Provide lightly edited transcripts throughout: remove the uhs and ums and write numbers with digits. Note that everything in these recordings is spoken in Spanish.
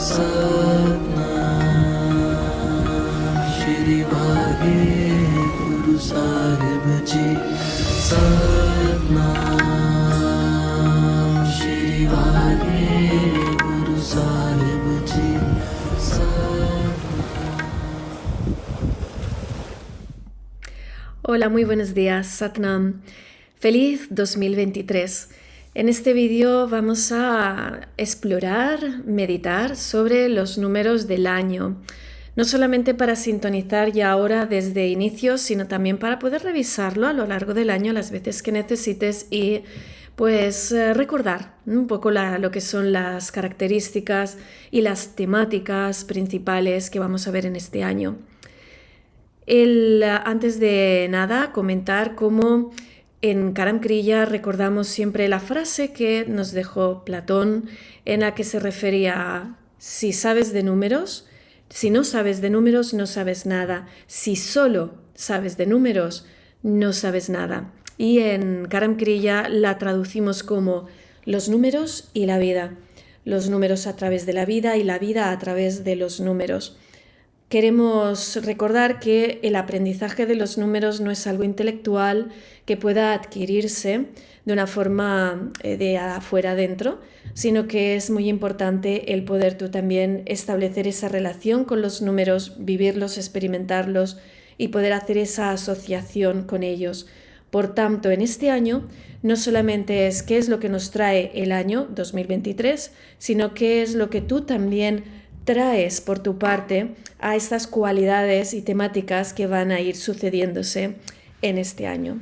सतनाम श्री वाहेगुरु साहिब जी सतनाम श्री वाहेगुरु साहिब ji Hola, muy buenos días, Satnam. Feliz 2023. En este vídeo vamos a explorar, meditar sobre los números del año. No solamente para sintonizar ya ahora desde inicio, sino también para poder revisarlo a lo largo del año las veces que necesites y pues recordar un poco lo que son las características y las temáticas principales que vamos a ver en este año. Antes de nada, comentar cómo en Karam Kriya recordamos siempre la frase que nos dejó Platón, en la que se refería a si sabes de números, si no sabes de números, no sabes nada. Si solo sabes de números, no sabes nada. Y en Karam Kriya la traducimos como los números y la vida. Los números a través de la vida y la vida a través de los números. Queremos recordar que el aprendizaje de los números no es algo intelectual que pueda adquirirse de una forma de afuera adentro, sino que es muy importante el poder tú también establecer esa relación con los números, vivirlos, experimentarlos y poder hacer esa asociación con ellos. Por tanto, en este año no solamente es qué es lo que nos trae el año 2023, sino qué es lo que tú también traes por tu parte a estas cualidades y temáticas que van a ir sucediéndose en este año.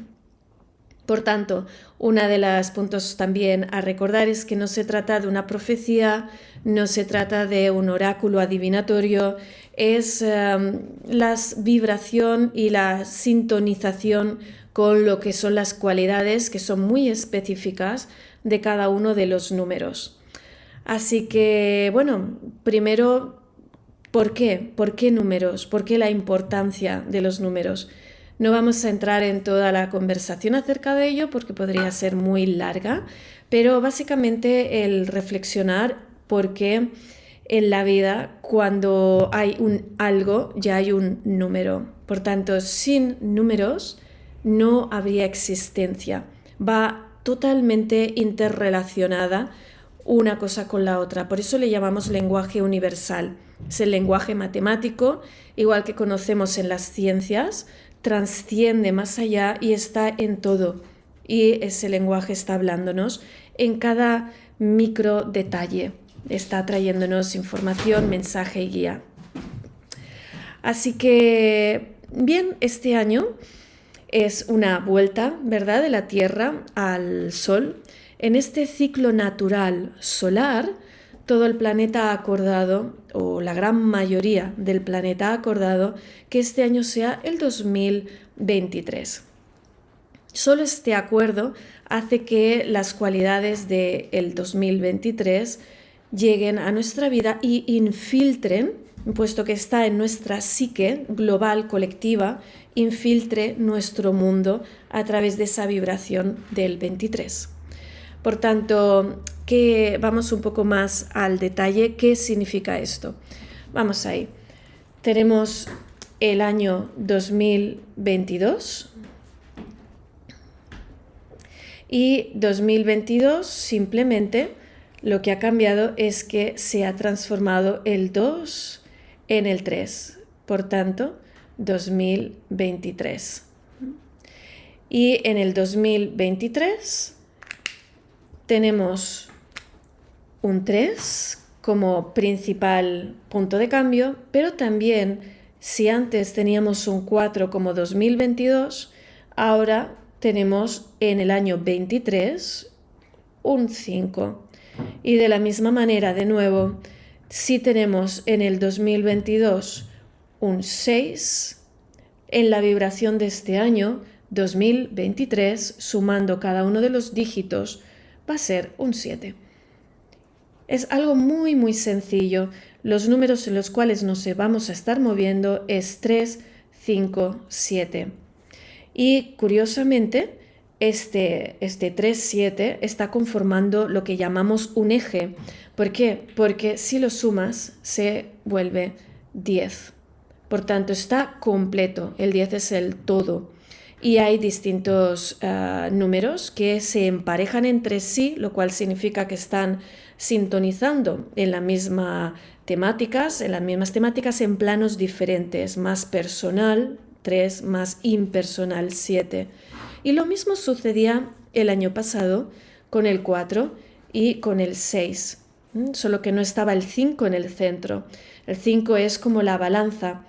Por tanto, uno de los puntos también a recordar es que no se trata de una profecía, no se trata de un oráculo adivinatorio, es la vibración y la sintonización con lo que son las cualidades que son muy específicas de cada uno de los números. Así que, bueno, primero, ¿por qué? ¿Por qué números? ¿Por qué la importancia de los números? No vamos a entrar en toda la conversación acerca de ello porque podría ser muy larga, pero básicamente el reflexionar por qué en la vida cuando hay algo ya hay un número. Por tanto, sin números no habría existencia. Va totalmente interrelacionada una cosa con la otra. Por eso le llamamos lenguaje universal. Es el lenguaje matemático, igual que conocemos en las ciencias, trasciende más allá y está en todo. Y ese lenguaje está hablándonos en cada micro detalle. Está trayéndonos información, mensaje y guía. Así que, bien, este año es una vuelta, ¿verdad?, de la Tierra al Sol. En este ciclo natural solar, todo el planeta ha acordado, o la gran mayoría del planeta ha acordado, que este año sea el 2023. Solo este acuerdo hace que las cualidades del 2023 lleguen a nuestra vida y infiltren, puesto que está en nuestra psique global, colectiva, infiltre nuestro mundo a través de esa vibración del 23. Por tanto, vamos un poco más al detalle. ¿Qué significa esto? Vamos ahí. Tenemos el año 2022 y 2022 simplemente lo que ha cambiado es que se ha transformado el 2 en el 3. Por tanto, 2023. Y en el 2023 tenemos un 3 como principal punto de cambio, pero también si antes teníamos un 4 como 2022, ahora tenemos en el año 23 un 5. Y de la misma manera, de nuevo, si tenemos en el 2022 un 6, en la vibración de este año 2023, sumando cada uno de los dígitos, va a ser un 7. Es algo muy muy sencillo. Los números en los cuales nos vamos a estar moviendo es 3, 5, 7. Y curiosamente este 3-7 está conformando lo que llamamos un eje. ¿Por qué? Porque si lo sumas se vuelve 10. Por tanto, está completo. El 10 es el todo. Y hay distintos números que se emparejan entre sí, lo cual significa que están sintonizando en las mismas temáticas en planos diferentes, más personal 3, más impersonal 7. Y lo mismo sucedía el año pasado con el 4 y con el 6, solo que no estaba el 5 en el centro. El 5 es como la balanza.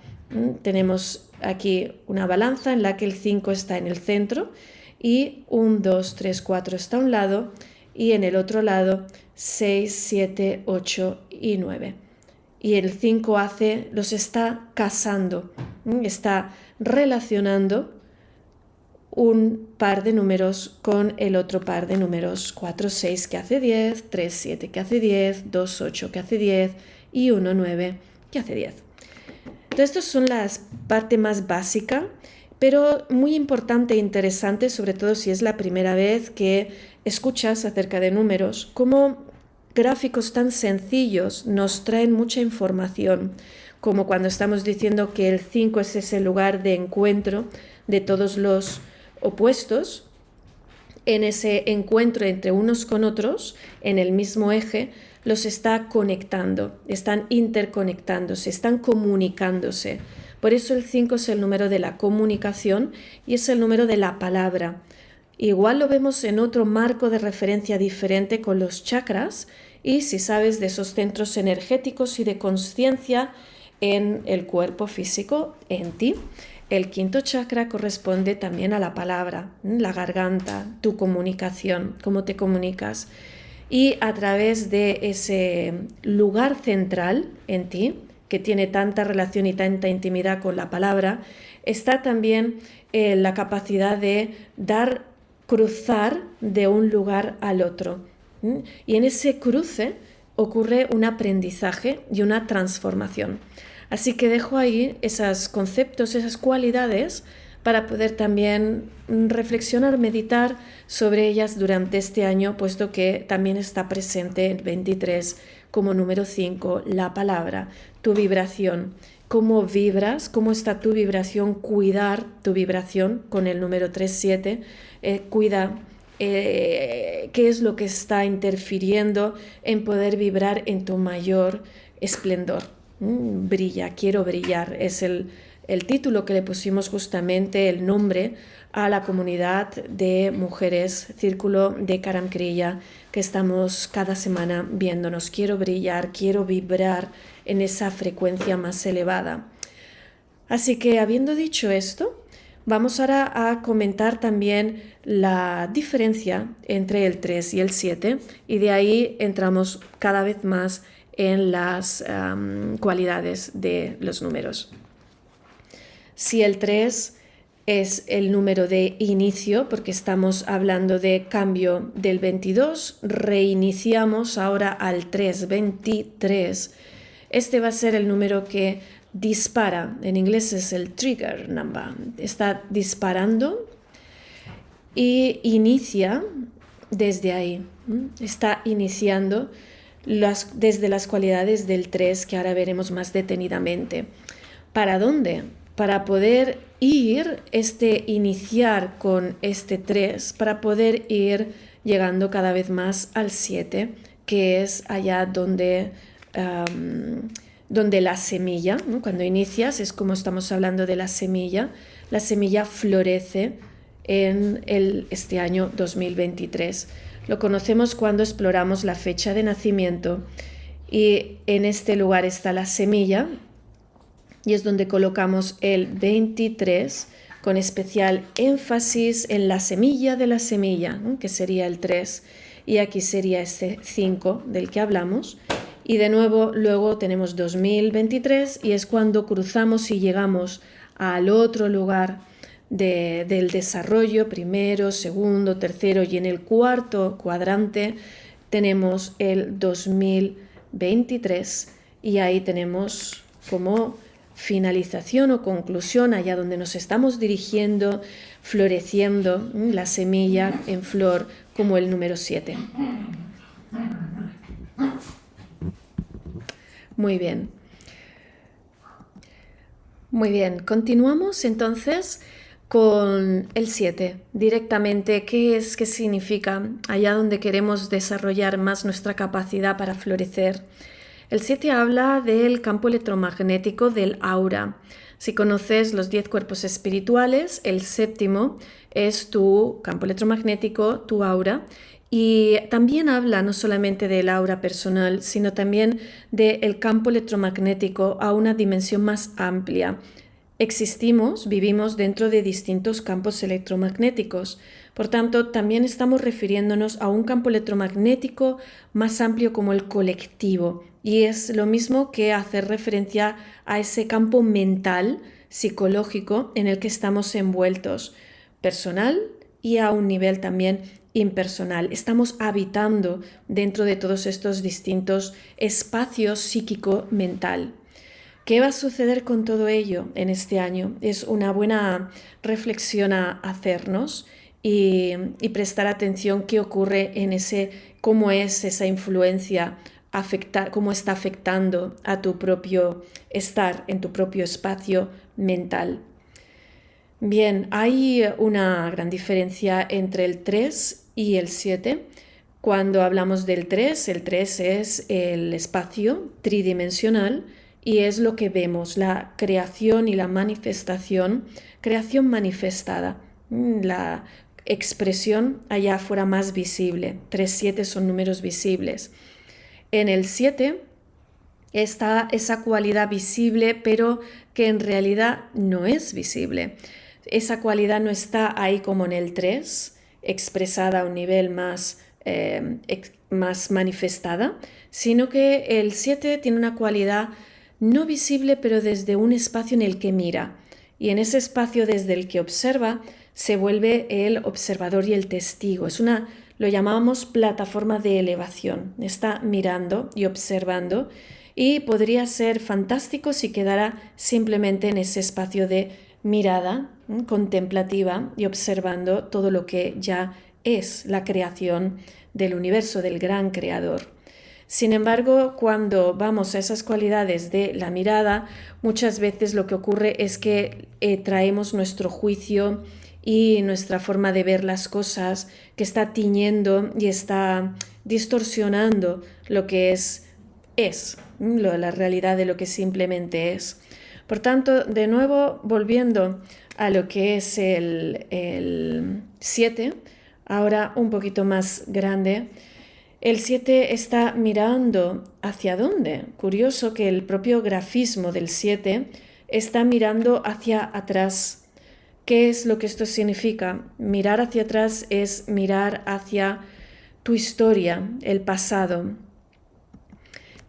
Tenemos aquí una balanza en la que el 5 está en el centro y 1, 2, 3, 4 está a un lado y en el otro lado 6, 7, 8 y 9. Y el 5 los está casando, está relacionando un par de números con el otro par de números, 4, 6 que hace 10, 3, 7 que hace 10, 2, 8 que hace 10 y 1, 9 que hace 10. Entonces, estas son las partes más básicas, pero muy importante e interesante, sobre todo si es la primera vez que escuchas acerca de números, cómo gráficos tan sencillos nos traen mucha información, como cuando estamos diciendo que el 5 es ese lugar de encuentro de todos los opuestos. En ese encuentro entre unos con otros, en el mismo eje, los está conectando, están interconectándose, están comunicándose. Por eso el 5 es el número de la comunicación y es el número de la palabra. Igual lo vemos en otro marco de referencia diferente con los chakras, y si sabes de esos centros energéticos y de conciencia en el cuerpo físico, en ti, el quinto chakra corresponde también a la palabra, la garganta, tu comunicación, cómo te comunicas. Y a través de ese lugar central en ti, que tiene tanta relación y tanta intimidad con la palabra, está también la capacidad de cruzar de un lugar al otro. Y en ese cruce ocurre un aprendizaje y una transformación. Así que dejo ahí esos conceptos, esas cualidades, para poder también reflexionar, meditar sobre ellas durante este año, puesto que también está presente el 23 como número 5, la palabra, tu vibración. ¿Cómo vibras? ¿Cómo está tu vibración? Cuidar tu vibración con el número 3-7. Cuida qué es lo que está interfiriendo en poder vibrar en tu mayor esplendor. Brilla, quiero brillar, es el título que le pusimos justamente, el nombre a la comunidad de mujeres Círculo de Karam Kriya, que estamos cada semana viéndonos. Quiero brillar, quiero vibrar en esa frecuencia más elevada. Así que, habiendo dicho esto, vamos ahora a comentar también la diferencia entre el 3 y el 7, y de ahí entramos cada vez más en las cualidades de los números. Si el 3 es el número de inicio, porque estamos hablando de cambio del 22, reiniciamos ahora al 323. Este va a ser el número que dispara, en inglés es el trigger number, está disparando y inicia desde ahí, está iniciando desde las cualidades del 3, que ahora veremos más detenidamente. ¿Para dónde? Para poder iniciar con este 3, para poder ir llegando cada vez más al 7, que es allá donde la semilla, ¿no? Cuando inicias es como estamos hablando de la semilla florece en este año 2023. Lo conocemos cuando exploramos la fecha de nacimiento, y en este lugar está la semilla, y es donde colocamos el 23 con especial énfasis en la semilla de la semilla, ¿no? Que sería el 3, y aquí sería este 5 del que hablamos. Y de nuevo luego tenemos 2023, y es cuando cruzamos y llegamos al otro lugar del desarrollo, primero, segundo, tercero, y en el cuarto cuadrante tenemos el 2023, y ahí tenemos como finalización o conclusión, allá donde nos estamos dirigiendo, floreciendo, la semilla en flor como el número 7. Muy bien. Muy bien, continuamos entonces con el 7, directamente. ¿Qué significa allá donde queremos desarrollar más nuestra capacidad para florecer? El 7 habla del campo electromagnético del aura. Si conoces los 10 cuerpos espirituales, el séptimo es tu campo electromagnético, tu aura. Y también habla no solamente del aura personal, sino también del campo electromagnético a una dimensión más amplia. Existimos, vivimos dentro de distintos campos electromagnéticos. Por tanto, también estamos refiriéndonos a un campo electromagnético más amplio como el colectivo. Y es lo mismo que hacer referencia a ese campo mental, psicológico, en el que estamos envueltos, personal y a un nivel también impersonal. Estamos habitando dentro de todos estos distintos espacios psíquico-mental. ¿Qué va a suceder con todo ello en este año? Es una buena reflexión a hacernos y prestar atención qué ocurre en cómo es esa influencia, cómo está afectando a tu propio estar en tu propio espacio mental. Bien, hay una gran diferencia entre el 3 y el 7. Cuando hablamos del 3, el 3 es el espacio tridimensional y es lo que vemos, la creación y la manifestación, creación manifestada, la expresión allá afuera más visible. 3, 7 son números visibles. En el 7 está esa cualidad visible, pero que en realidad no es visible. Esa cualidad no está ahí como en el 3, expresada a un nivel más manifestada, sino que el 7 tiene una cualidad no visible, pero desde un espacio en el que mira. Y en ese espacio desde el que observa, se vuelve el observador y el testigo. Lo llamamos plataforma de elevación. Está mirando y observando y podría ser fantástico si quedara simplemente en ese espacio de mirada contemplativa y observando todo lo que ya es la creación del universo, del gran creador. Sin embargo, cuando vamos a esas cualidades de la mirada, muchas veces lo que ocurre es que traemos nuestro juicio y nuestra forma de ver las cosas, que está tiñendo y está distorsionando lo que es la realidad de lo que simplemente es. Por tanto, de nuevo, volviendo a lo que es el 7, ahora un poquito más grande, el 7 está mirando ¿hacia dónde? Curioso que el propio grafismo del 7 está mirando hacia atrás. ¿Qué es lo que esto significa? Mirar hacia atrás es mirar hacia tu historia, el pasado.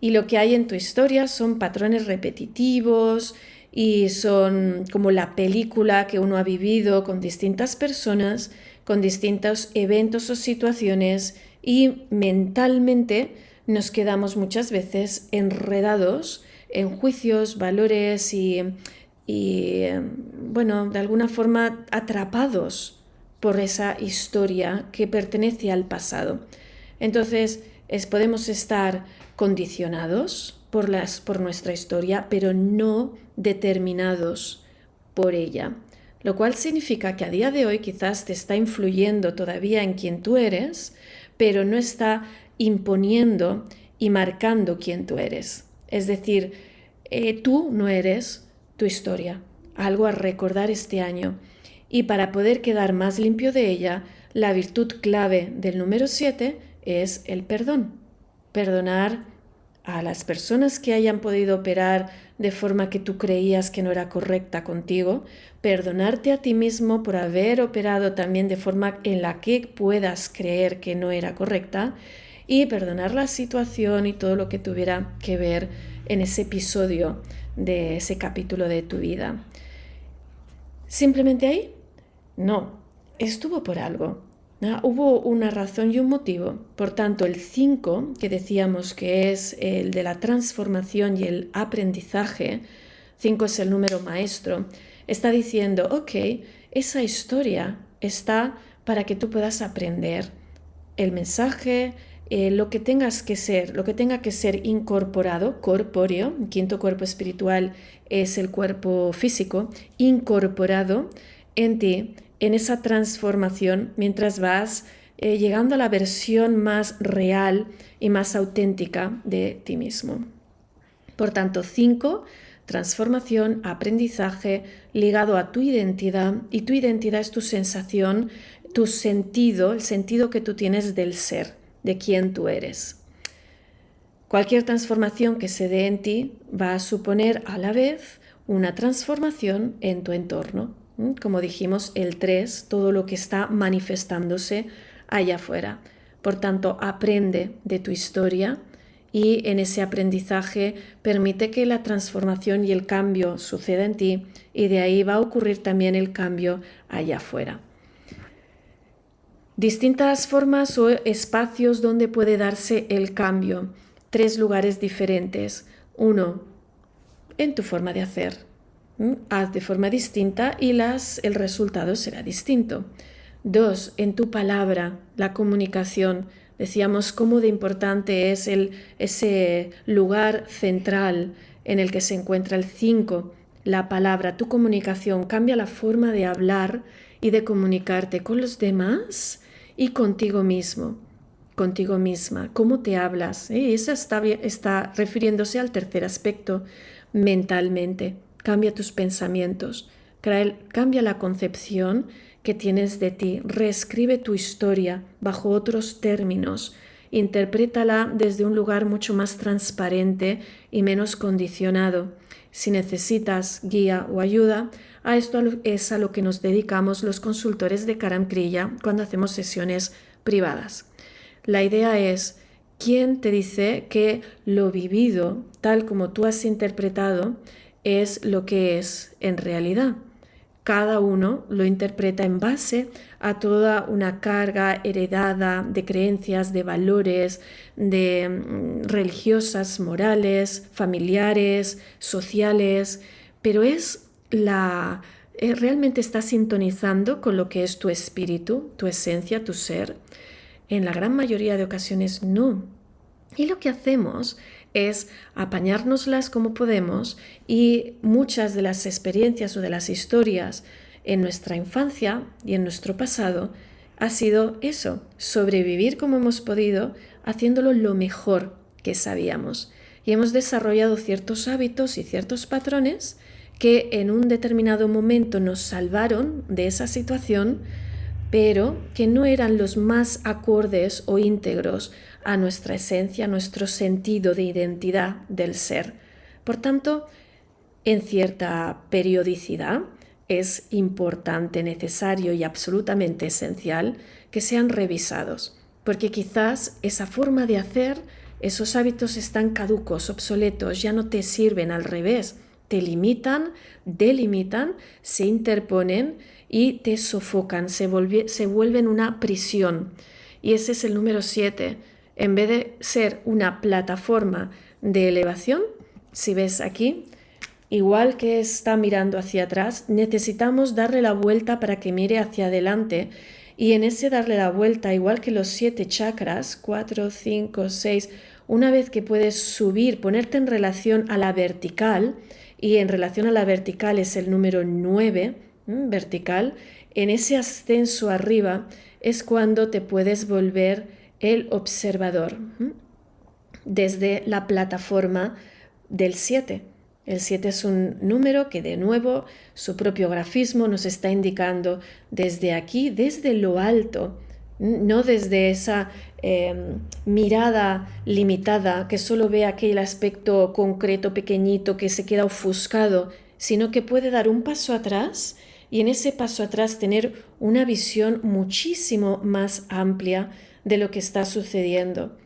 Y lo que hay en tu historia son patrones repetitivos y son como la película que uno ha vivido con distintas personas, con distintos eventos o situaciones, y mentalmente nos quedamos muchas veces enredados en juicios, valores y de alguna forma atrapados por esa historia que pertenece al pasado. Entonces, podemos estar condicionados por nuestra historia, pero no determinados por ella. Lo cual significa que a día de hoy quizás te está influyendo todavía en quién tú eres, pero no está imponiendo y marcando quién tú eres. Es decir, tú no eres tu historia, algo a recordar este año. Y para poder quedar más limpio de ella, la virtud clave del número 7 es el perdón. Perdonar a las personas que hayan podido operar de forma que tú creías que no era correcta contigo, perdonarte a ti mismo por haber operado también de forma en la que puedas creer que no era correcta, y perdonar la situación y todo lo que tuviera que ver en ese episodio de ese capítulo de tu vida. ¿Simplemente ahí? No, estuvo por algo. Hubo una razón y un motivo. Por tanto, el 5, que decíamos que es el de la transformación y el aprendizaje, 5 es el número maestro, está diciendo, ok, esa historia está para que tú puedas aprender el mensaje, lo que tenga que ser incorporado, corpóreo, el quinto cuerpo espiritual es el cuerpo físico, incorporado en ti, en esa transformación, mientras vas llegando a la versión más real y más auténtica de ti mismo. Por tanto, 5, transformación, aprendizaje ligado a tu identidad, y tu identidad es tu sensación, tu sentido, el sentido que tú tienes del ser, de quién tú eres. Cualquier transformación que se dé en ti va a suponer a la vez una transformación en tu entorno. Como dijimos, el 3, todo lo que está manifestándose allá afuera. Por tanto, aprende de tu historia y en ese aprendizaje permite que la transformación y el cambio suceda en ti, y de ahí va a ocurrir también el cambio allá afuera. Distintas formas o espacios donde puede darse el cambio. 3 lugares diferentes. 1, en tu forma de hacer. Haz de forma distinta y el resultado será distinto. 2, en tu palabra, la comunicación. Decíamos cómo de importante es ese lugar central en el que se encuentra el 5, la palabra, tu comunicación. Cambia la forma de hablar y de comunicarte con los demás y contigo mismo, contigo misma. ¿Cómo te hablas? Eso está refiriéndose al tercer aspecto, mentalmente. Cambia tus pensamientos, cambia la concepción que tienes de ti, reescribe tu historia bajo otros términos, interprétala desde un lugar mucho más transparente y menos condicionado. Si necesitas guía o ayuda, a esto es a lo que nos dedicamos los consultores de Karam Kriya cuando hacemos sesiones privadas. La idea es, ¿quién te dice que lo vivido, tal como tú has interpretado, es lo que es en realidad? Cada uno lo interpreta en base a toda una carga heredada de creencias, de valores, de religiosas, morales, familiares, sociales, pero realmente está sintonizando con lo que es tu espíritu, tu esencia, tu ser. En la gran mayoría de ocasiones no. Y lo que hacemos es apañárnoslas como podemos, y muchas de las experiencias o de las historias en nuestra infancia y en nuestro pasado ha sido eso, sobrevivir como hemos podido, haciéndolo lo mejor que sabíamos. Y hemos desarrollado ciertos hábitos y ciertos patrones que en un determinado momento nos salvaron de esa situación, pero que no eran los más acordes o íntegros a nuestra esencia, a nuestro sentido de identidad del ser. Por tanto, en cierta periodicidad es importante, necesario y absolutamente esencial que sean revisados, porque quizás esa forma de hacer, esos hábitos están caducos, obsoletos, ya no te sirven, al revés, te limitan, delimitan, se interponen y te sofocan, se vuelven una prisión. Y ese es el número 7. En vez de ser una plataforma de elevación, si ves aquí, igual que está mirando hacia atrás, necesitamos darle la vuelta para que mire hacia adelante. Y en ese darle la vuelta, igual que los 7 chakras, 4, 5, 6, una vez que puedes subir, ponerte en relación a la vertical, y en relación a la vertical es el número 9, vertical, en ese ascenso arriba es cuando te puedes volver el observador desde la plataforma del 7. El 7 es un número que, de nuevo, su propio grafismo nos está indicando desde aquí, desde lo alto, no desde esa mirada limitada que solo ve aquel aspecto concreto, pequeñito, que se queda ofuscado, sino que puede dar un paso atrás y en ese paso atrás tener una visión muchísimo más amplia de lo que está sucediendo.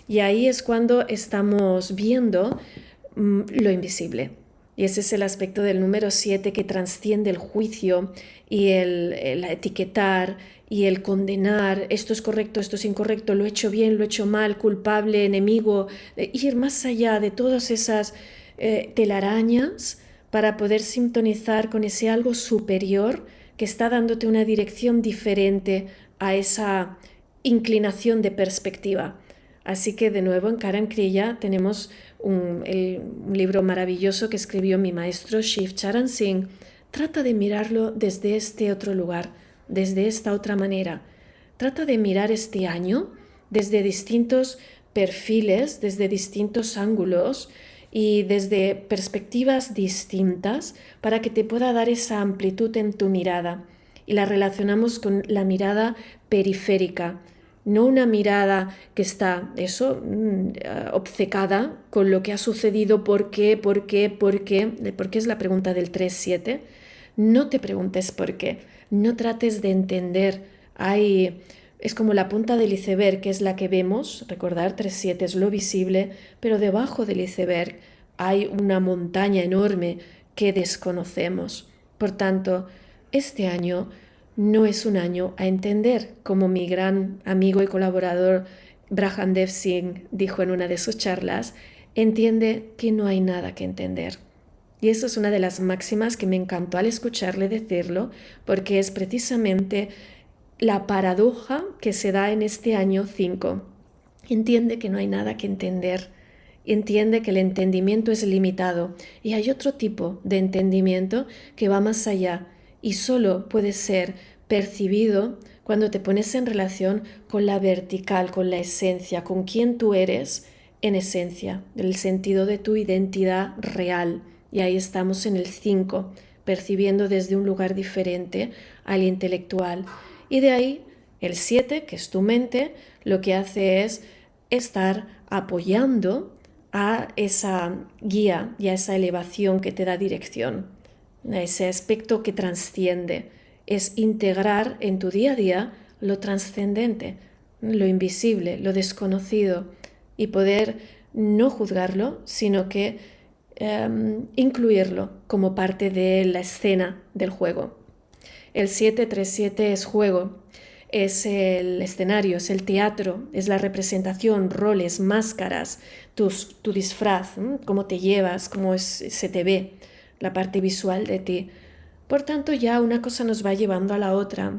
Y ahí es cuando estamos viendo lo invisible. Y ese es el aspecto del número 7 que trasciende el juicio y el etiquetar y el condenar, esto es correcto, esto es incorrecto, lo he hecho bien, lo he hecho mal, culpable, enemigo, ir más allá de todas esas telarañas para poder sintonizar con ese algo superior que está dándote una dirección diferente a esa inclinación de perspectiva. Así que de nuevo en Karan Kriya tenemos un libro maravilloso que escribió mi maestro Shiv Charan Singh. Trata de mirarlo desde este otro lugar, desde esta otra manera. Trata de mirar este año desde distintos perfiles, desde distintos ángulos y desde perspectivas distintas para que te pueda dar esa amplitud en tu mirada. Y la relacionamos con la mirada periférica, no una mirada que está obcecada con lo que ha sucedido, por qué es la pregunta del 3-7. No te preguntes por qué, no trates de entender. Es como la punta del iceberg, que es la que vemos. Recordar, 3-7 es lo visible, pero debajo del iceberg hay una montaña enorme que desconocemos. Por tanto, este año no es un año a entender, como mi gran amigo y colaborador Brahandev Singh dijo en una de sus charlas. Entiende que no hay nada que entender. Y eso es una de las máximas que me encantó al escucharle decirlo, porque es precisamente la paradoja que se da en este año 5. Entiende que no hay nada que entender. Entiende que el entendimiento es limitado y hay otro tipo de entendimiento que va más allá y solo puede ser percibido cuando te pones en relación con la vertical, con la esencia, con quién tú eres en esencia, el sentido de tu identidad real. Y ahí estamos en el 5, percibiendo desde un lugar diferente al intelectual. Y de ahí el 7, que es tu mente, lo que hace es estar apoyando a esa guía y a esa elevación que te da dirección, a ese aspecto que trasciende. Es integrar en tu día a día lo trascendente, lo invisible, lo desconocido, y poder no juzgarlo, sino que incluirlo como parte de la escena del juego. El 7-3-7 es juego, es el escenario, es el teatro, es la representación, roles, máscaras, tu disfraz, cómo te llevas, cómo se te ve, la parte visual de ti. Por tanto, ya una cosa nos va llevando a la otra.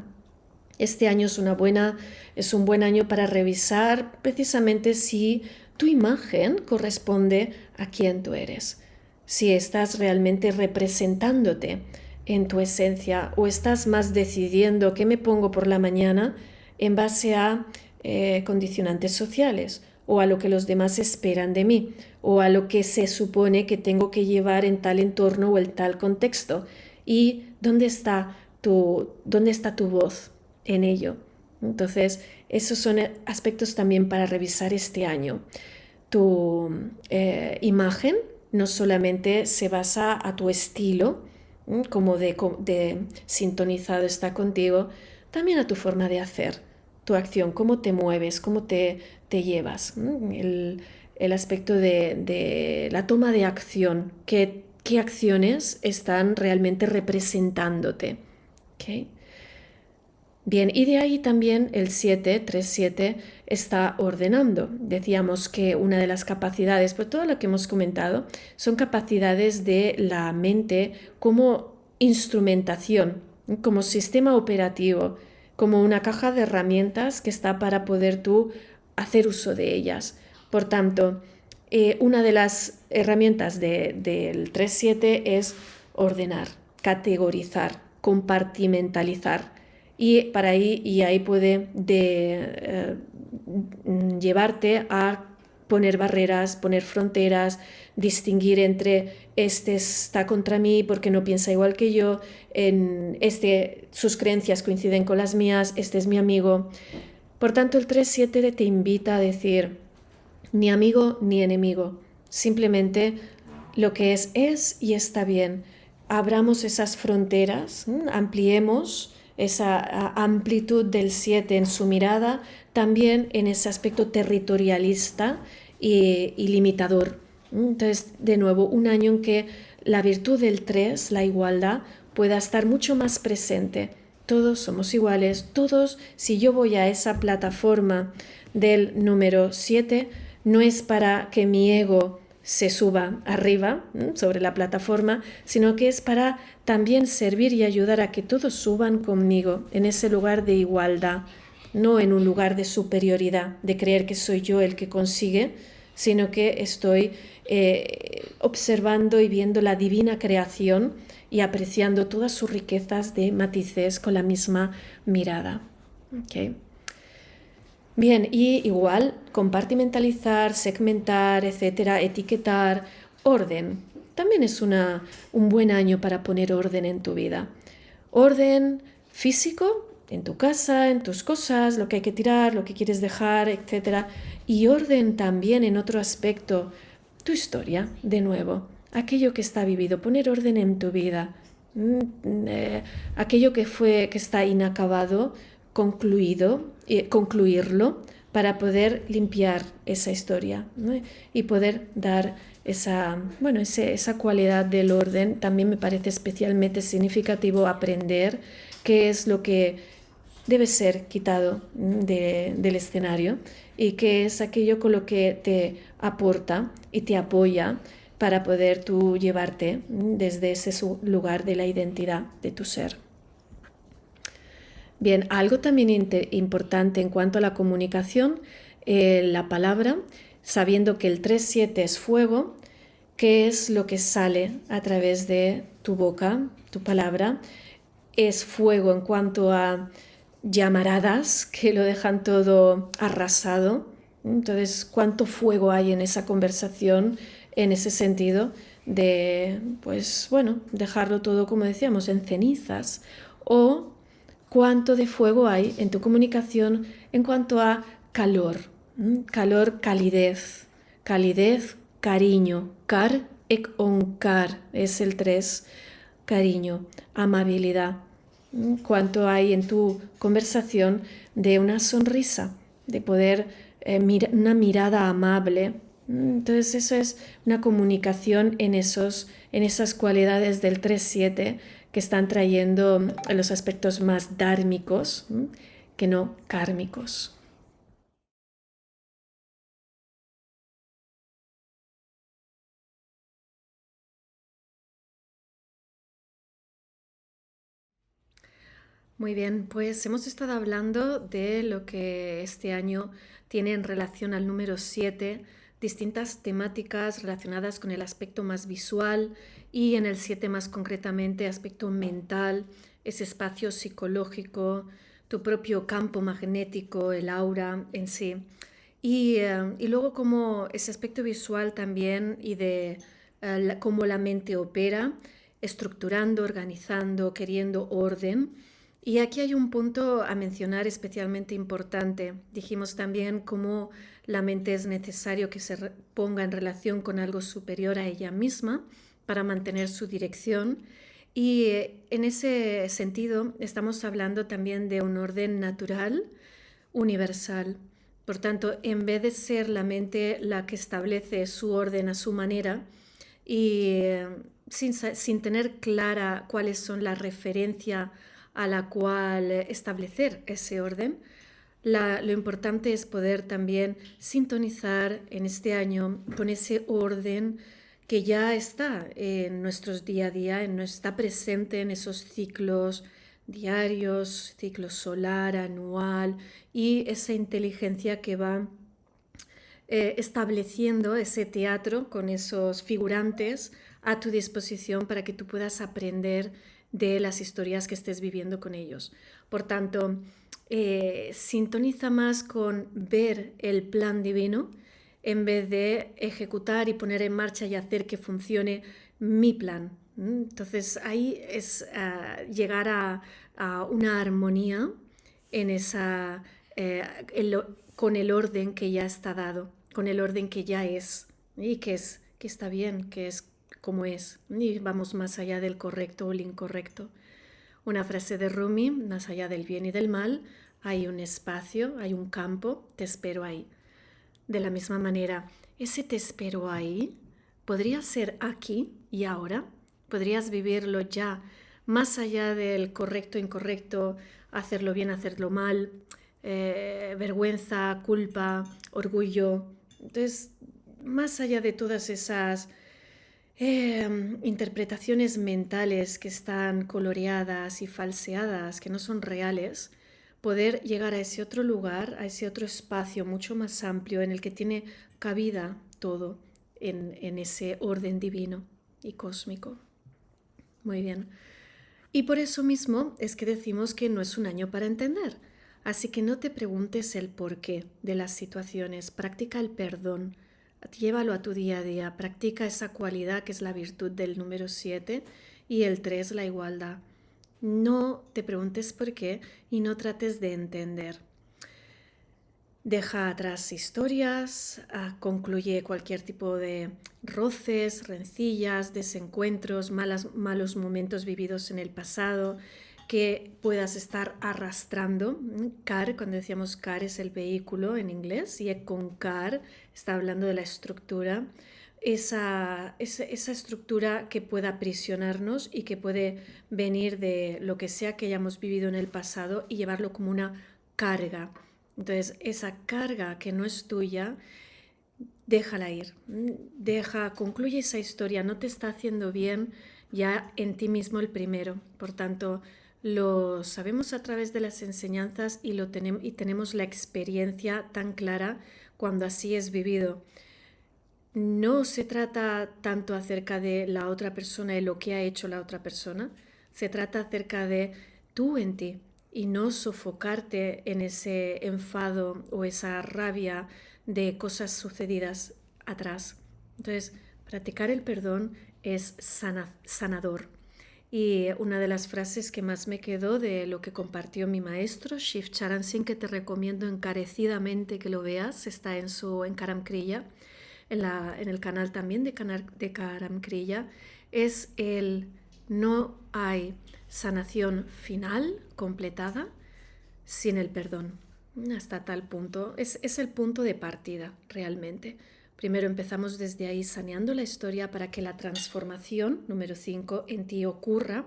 Este año es un buen año para revisar precisamente si tu imagen corresponde a quién tú eres, si estás realmente representándote en tu esencia o estás más decidiendo qué me pongo por la mañana en base a condicionantes sociales o a lo que los demás esperan de mí o a lo que se supone que tengo que llevar en tal entorno o en tal contexto. ¿Y dónde está tu voz en ello? Entonces, esos son aspectos también para revisar este año. Tu imagen no solamente se basa a tu estilo, como de sintonizado está contigo, también a tu forma de hacer, tu acción, cómo te mueves, cómo te llevas, el aspecto de la toma de acción, qué acciones están realmente representándote. ¿Okay? Bien, y de ahí también el 7-3-7 está ordenando. Decíamos que una de las capacidades, por todo lo que hemos comentado, son capacidades de la mente como instrumentación, como sistema operativo, como una caja de herramientas que está para poder tú hacer uso de ellas. Por tanto, una de las herramientas del 3-7 es ordenar, categorizar, compartimentalizar. Y ahí puede llevarte a poner barreras, poner fronteras, distinguir entre este está contra mí porque no piensa igual que yo, sus creencias coinciden con las mías, este es mi amigo. Por tanto, el 3-7 te invita a decir ni amigo ni enemigo, simplemente lo que es y está bien. Abramos esas fronteras, ampliemos esa amplitud del 7 en su mirada, también en ese aspecto territorialista y limitador. Entonces, de nuevo, un año en que la virtud del 3, la igualdad, pueda estar mucho más presente. Todos somos iguales, todos, si yo voy a esa plataforma del número 7, no es para que mi ego se suba arriba sobre la plataforma, sino que es para también servir y ayudar a que todos suban conmigo en ese lugar de igualdad, no en un lugar de superioridad, de creer que soy yo el que consigue, sino que estoy observando y viendo la divina creación y apreciando todas sus riquezas de matices con la misma mirada. ¿Okay? Bien, y igual compartimentalizar, segmentar, etcétera, etiquetar, orden. También es un buen año para poner orden en tu vida. Orden físico, en tu casa, en tus cosas, lo que hay que tirar, lo que quieres dejar, etcétera. Y orden también en otro aspecto, tu historia, de nuevo, aquello que está vivido, poner orden en tu vida, aquello que está inacabado, concluirlo para poder limpiar esa historia, ¿no? Y poder dar esa cualidad del orden. También me parece especialmente significativo aprender qué es lo que debe ser quitado del escenario y qué es aquello con lo que te aporta y te apoya para poder tú llevarte desde ese lugar de la identidad de tu ser. Bien, algo también importante en cuanto a la comunicación, la palabra, sabiendo que el 3-7 es fuego, ¿qué es lo que sale a través de tu boca, tu palabra? Es fuego en cuanto a llamaradas que lo dejan todo arrasado. Entonces, ¿cuánto fuego hay en esa conversación en ese sentido de, pues bueno, dejarlo todo, como decíamos, en cenizas? O cuánto de fuego hay en tu comunicación en cuanto a calor, calor, calidez, cariño, car, ek onkar, es el 3, cariño, amabilidad. Cuánto hay en tu conversación de una sonrisa, de poder una mirada amable. Entonces eso es una comunicación en esas cualidades del 3-7 que están trayendo los aspectos más dármicos que no kármicos. Muy bien, pues hemos estado hablando de lo que este año tiene en relación al número 7, distintas temáticas relacionadas con el aspecto más visual y en el 7 más concretamente aspecto mental, ese espacio psicológico, tu propio campo magnético, el aura en sí. Y luego como ese aspecto visual también y de cómo la mente opera, estructurando, organizando, queriendo orden. Y aquí hay un punto a mencionar especialmente importante. Dijimos también cómo la mente es necesario que se ponga en relación con algo superior a ella misma para mantener su dirección. Y en ese sentido estamos hablando también de un orden natural, universal. Por tanto, en vez de ser la mente la que establece su orden a su manera y sin tener clara cuáles son la referencia a la cual establecer ese orden, lo importante es poder también sintonizar en este año con ese orden que ya está en nuestros día a día, está presente en esos ciclos diarios, ciclo solar, anual y esa inteligencia que va estableciendo ese teatro con esos figurantes a tu disposición para que tú puedas aprender de las historias que estés viviendo con ellos. Por tanto, sintoniza más con ver el plan divino en vez de ejecutar y poner en marcha y hacer que funcione mi plan. Entonces ahí es llegar a una armonía en con el orden que ya está dado, con el orden que ya es y que está bien, que es como es, y vamos más allá del correcto o el incorrecto. Una frase de Rumi: más allá del bien y del mal hay un espacio, hay un campo, te espero ahí. De la misma manera, ese te espero ahí podría ser aquí y ahora, podrías vivirlo ya, más allá del correcto, incorrecto, hacerlo bien, hacerlo mal, vergüenza, culpa, orgullo. Entonces, más allá de todas esas interpretaciones mentales que están coloreadas y falseadas, que no son reales, poder llegar a ese otro lugar, a ese otro espacio mucho más amplio en el que tiene cabida todo en ese orden divino y cósmico. Muy bien. Y por eso mismo es que decimos que no es un año para entender. Así que no te preguntes el porqué de las situaciones, practica el perdón, llévalo a tu día a día, practica esa cualidad que es la virtud del número 7 y el 3, la igualdad. No te preguntes por qué y no trates de entender. Deja atrás historias, concluye cualquier tipo de roces, rencillas, desencuentros, malos momentos vividos en el pasado que puedas estar arrastrando. Car, cuando decíamos car es el vehículo en inglés, y con car está hablando de la estructura. Esa estructura que pueda aprisionarnos y que puede venir de lo que sea que hayamos vivido en el pasado y llevarlo como una carga. Entonces, esa carga que no es tuya, déjala ir. Concluye esa historia, no te está haciendo bien ya en ti mismo el primero. Por tanto, lo sabemos a través de las enseñanzas y tenemos la experiencia tan clara cuando así es vivido. No se trata tanto acerca de la otra persona y lo que ha hecho la otra persona, se trata acerca de tú en ti y no sofocarte en ese enfado o esa rabia de cosas sucedidas atrás. Entonces, practicar el perdón es sanador. Y una de las frases que más me quedó de lo que compartió mi maestro, Shiv Charan Singh, que te recomiendo encarecidamente que lo veas, está en Karam Kriya, en el canal también de Karam Kriya, es el no hay sanación final completada sin el perdón. Hasta tal punto, es el punto de partida realmente. Primero empezamos desde ahí saneando la historia para que la transformación, número 5, en ti ocurra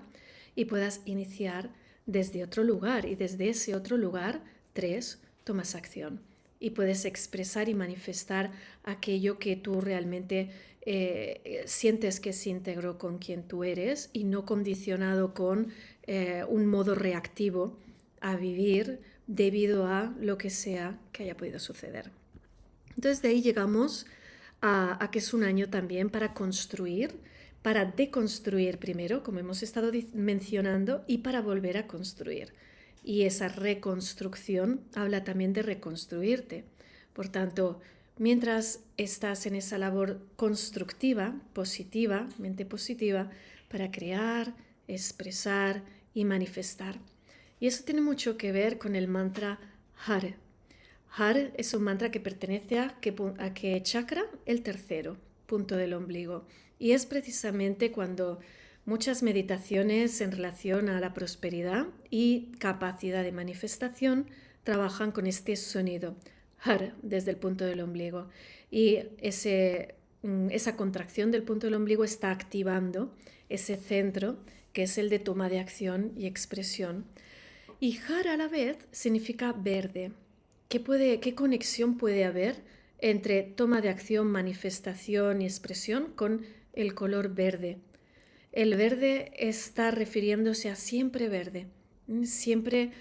y puedas iniciar desde otro lugar. Y desde ese otro lugar, 3, tomas acción. Y puedes expresar y manifestar aquello que tú realmente sientes que es íntegro con quien tú eres y no condicionado con un modo reactivo a vivir debido a lo que sea que haya podido suceder. Entonces de ahí llegamos a que es un año también para construir, para deconstruir primero, como hemos estado mencionando, y para volver a construir. Y esa reconstrucción habla también de reconstruirte. Por tanto, mientras estás en esa labor constructiva, positiva, mente positiva, para crear, expresar y manifestar. Y eso tiene mucho que ver con el mantra Har. Har es un mantra que pertenece a qué chakra? El tercero, punto del ombligo. Y es precisamente cuando muchas meditaciones en relación a la prosperidad y capacidad de manifestación trabajan con este sonido, Har, desde el punto del ombligo. Y esa contracción del punto del ombligo está activando ese centro que es el de toma de acción y expresión. Y Har a la vez significa verde. ¿Qué conexión puede haber entre toma de acción, manifestación y expresión con el color verde? El verde está refiriéndose a siempre verde, siempre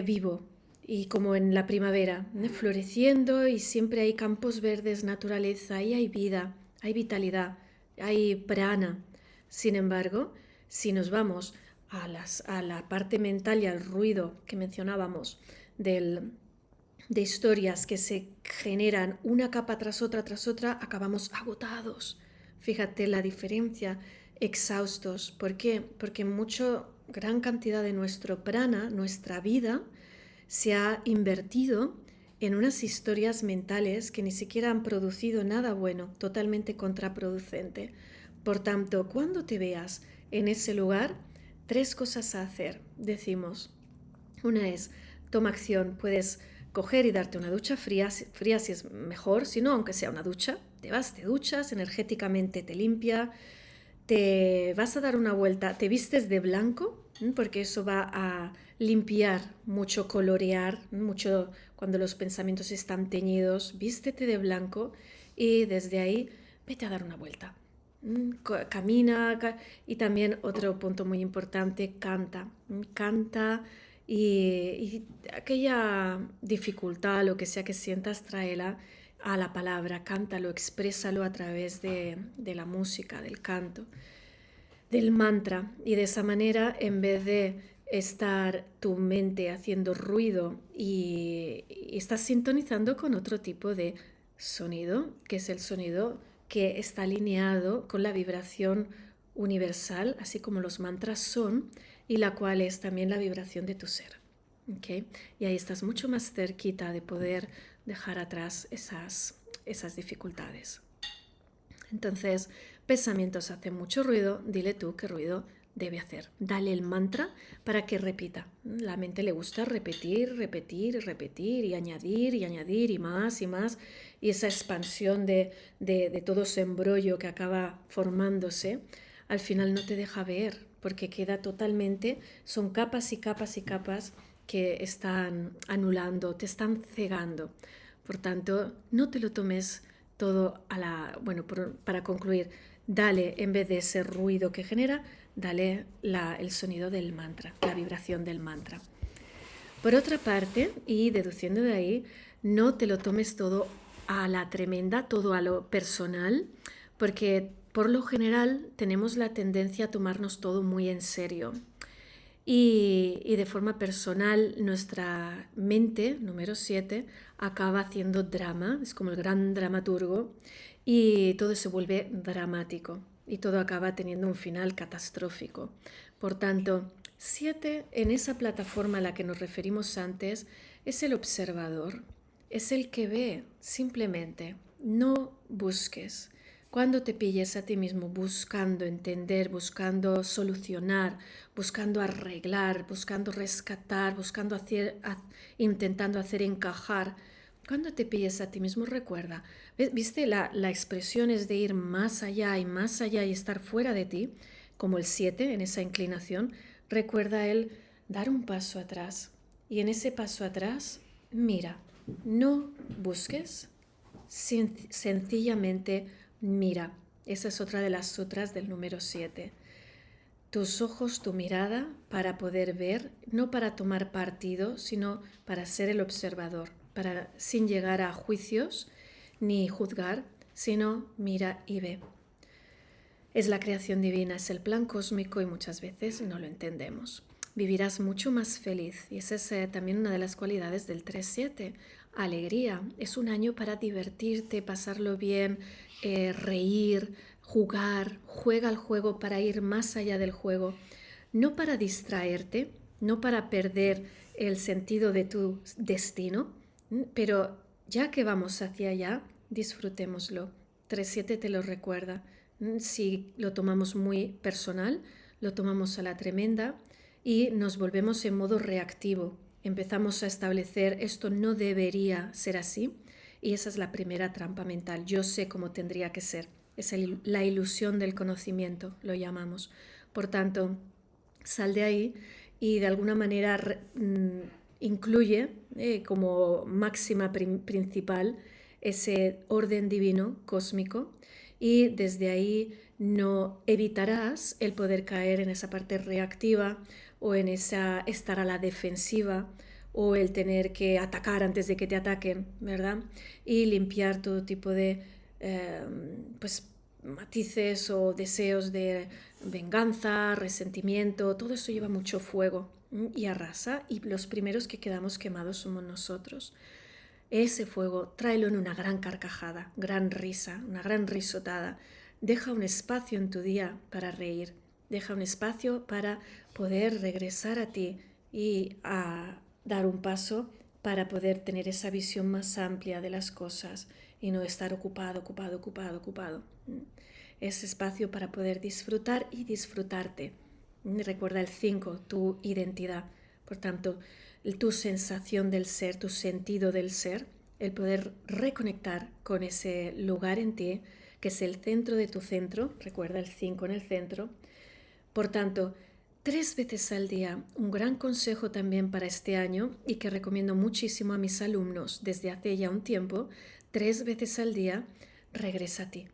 vivo y como en la primavera, floreciendo, y siempre hay campos verdes, naturaleza, y hay vida, hay vitalidad, hay prana. Sin embargo, si nos vamos a la parte mental y al ruido que mencionábamos de historias que se generan una capa tras otra, acabamos agotados. Fíjate la diferencia, exhaustos. ¿Por qué? Porque gran cantidad de nuestro prana, nuestra vida, se ha invertido en unas historias mentales que ni siquiera han producido nada bueno, totalmente contraproducente. Por tanto, cuando te veas en ese lugar, 3 cosas a hacer, decimos. Una es, toma acción, puedes coger y darte una ducha fría si es mejor, si no, aunque sea una ducha, te duchas, energéticamente te limpia, te vas a dar una vuelta, te vistes de blanco, porque eso va a limpiar mucho, colorear, mucho cuando los pensamientos están teñidos, vístete de blanco y desde ahí vete a dar una vuelta. Camina y también otro punto muy importante, canta. Canta y aquella dificultad, lo que sea que sientas, tráela a la palabra, cántalo, exprésalo a través de la música, del canto, del mantra. Y de esa manera, en vez de estar tu mente haciendo ruido y estás sintonizando con otro tipo de sonido, que es el sonido que está alineado con la vibración universal, así como los mantras son, y la cual es también la vibración de tu ser. ¿Okay? Y ahí estás mucho más cerquita de poder dejar atrás esas dificultades. Entonces, pensamientos hacen mucho ruido, dile tú qué ruido debe hacer. Dale el mantra para que repita. La mente le gusta repetir, repetir y repetir y añadir y más y más. Y esa expansión de todo ese embrollo que acaba formándose, al final no te deja ver porque queda totalmente, son capas y capas y capas que están anulando, te están cegando. Por tanto, no te lo tomes todo para concluir, dale, en vez de ese ruido que genera, dale el sonido del mantra, la vibración del mantra. Por otra parte, y deduciendo de ahí, no te lo tomes todo a la tremenda, todo a lo personal, porque por lo general tenemos la tendencia a tomarnos todo muy en serio. Y de forma personal, nuestra mente, número 7, acaba haciendo drama, es como el gran dramaturgo, y todo se vuelve dramático y todo acaba teniendo un final catastrófico. Por tanto, 7 en esa plataforma a la que nos referimos antes es el observador, es el que ve simplemente, no busques. Cuando te pilles a ti mismo buscando entender, buscando solucionar, buscando arreglar, buscando rescatar, intentando hacer encajar, cuando te pilles a ti mismo recuerda, ¿viste? La expresión es de ir más allá y estar fuera de ti, como el 7 en esa inclinación, recuerda el dar un paso atrás y en ese paso atrás, mira, no busques, sencillamente mira. Esa es otra de las sutras del número 7. Tus ojos, tu mirada para poder ver, no para tomar partido, sino para ser el observador, sin llegar a juicios ni juzgar, sino mira y ve. Es la creación divina, es el plan cósmico y muchas veces no lo entendemos. Vivirás mucho más feliz y esa es también una de las cualidades del 3-7. Alegría, es un año para divertirte, pasarlo bien, reír, jugar, juega al juego para ir más allá del juego, no para distraerte, no para perder el sentido de tu destino, pero ya que vamos hacia allá, disfrutémoslo. 3-7 te lo recuerda. Si lo tomamos muy personal, lo tomamos a la tremenda y nos volvemos en modo reactivo. Empezamos a establecer esto no debería ser así y esa es la primera trampa mental. Yo sé cómo tendría que ser. Es la ilusión del conocimiento, lo llamamos. Por tanto, sal de ahí y de alguna manera incluye como máxima principal ese orden divino cósmico y desde ahí no evitarás el poder caer en esa parte reactiva o en esa estar a la defensiva o el tener que atacar antes de que te ataquen, ¿verdad? Y limpiar todo tipo de matices o deseos de venganza, resentimiento, todo eso lleva mucho fuego y arrasa y los primeros que quedamos quemados somos nosotros. Ese fuego tráelo en una gran carcajada, gran risa, una gran risotada. Deja un espacio en tu día para reír, deja un espacio para poder regresar a ti y a dar un paso para poder tener esa visión más amplia de las cosas y no estar ocupado. Ese espacio para poder disfrutar y disfrutarte. Recuerda el 5, tu identidad. Por tanto, tu sensación del ser, tu sentido del ser, el poder reconectar con ese lugar en ti, que es el centro de tu centro, recuerda el 5 en el centro. Por tanto, 3 veces al día, un gran consejo también para este año y que recomiendo muchísimo a mis alumnos desde hace ya un tiempo, 3 veces al día, regresa a ti.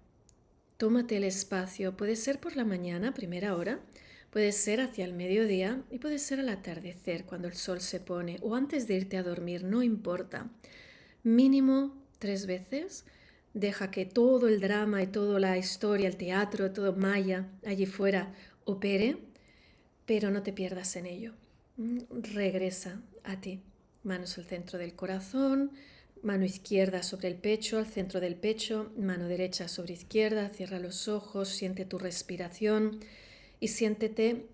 Tómate el espacio, puede ser por la mañana, primera hora, puede ser hacia el mediodía y puede ser al atardecer, cuando el sol se pone, o antes de irte a dormir, no importa. Mínimo 3 veces, deja que todo el drama y toda la historia, el teatro, todo Maya allí fuera opere, pero no te pierdas en ello. Regresa a ti. Manos al centro del corazón, mano izquierda sobre el pecho, al centro del pecho, mano derecha sobre izquierda, cierra los ojos, siente tu respiración y siéntate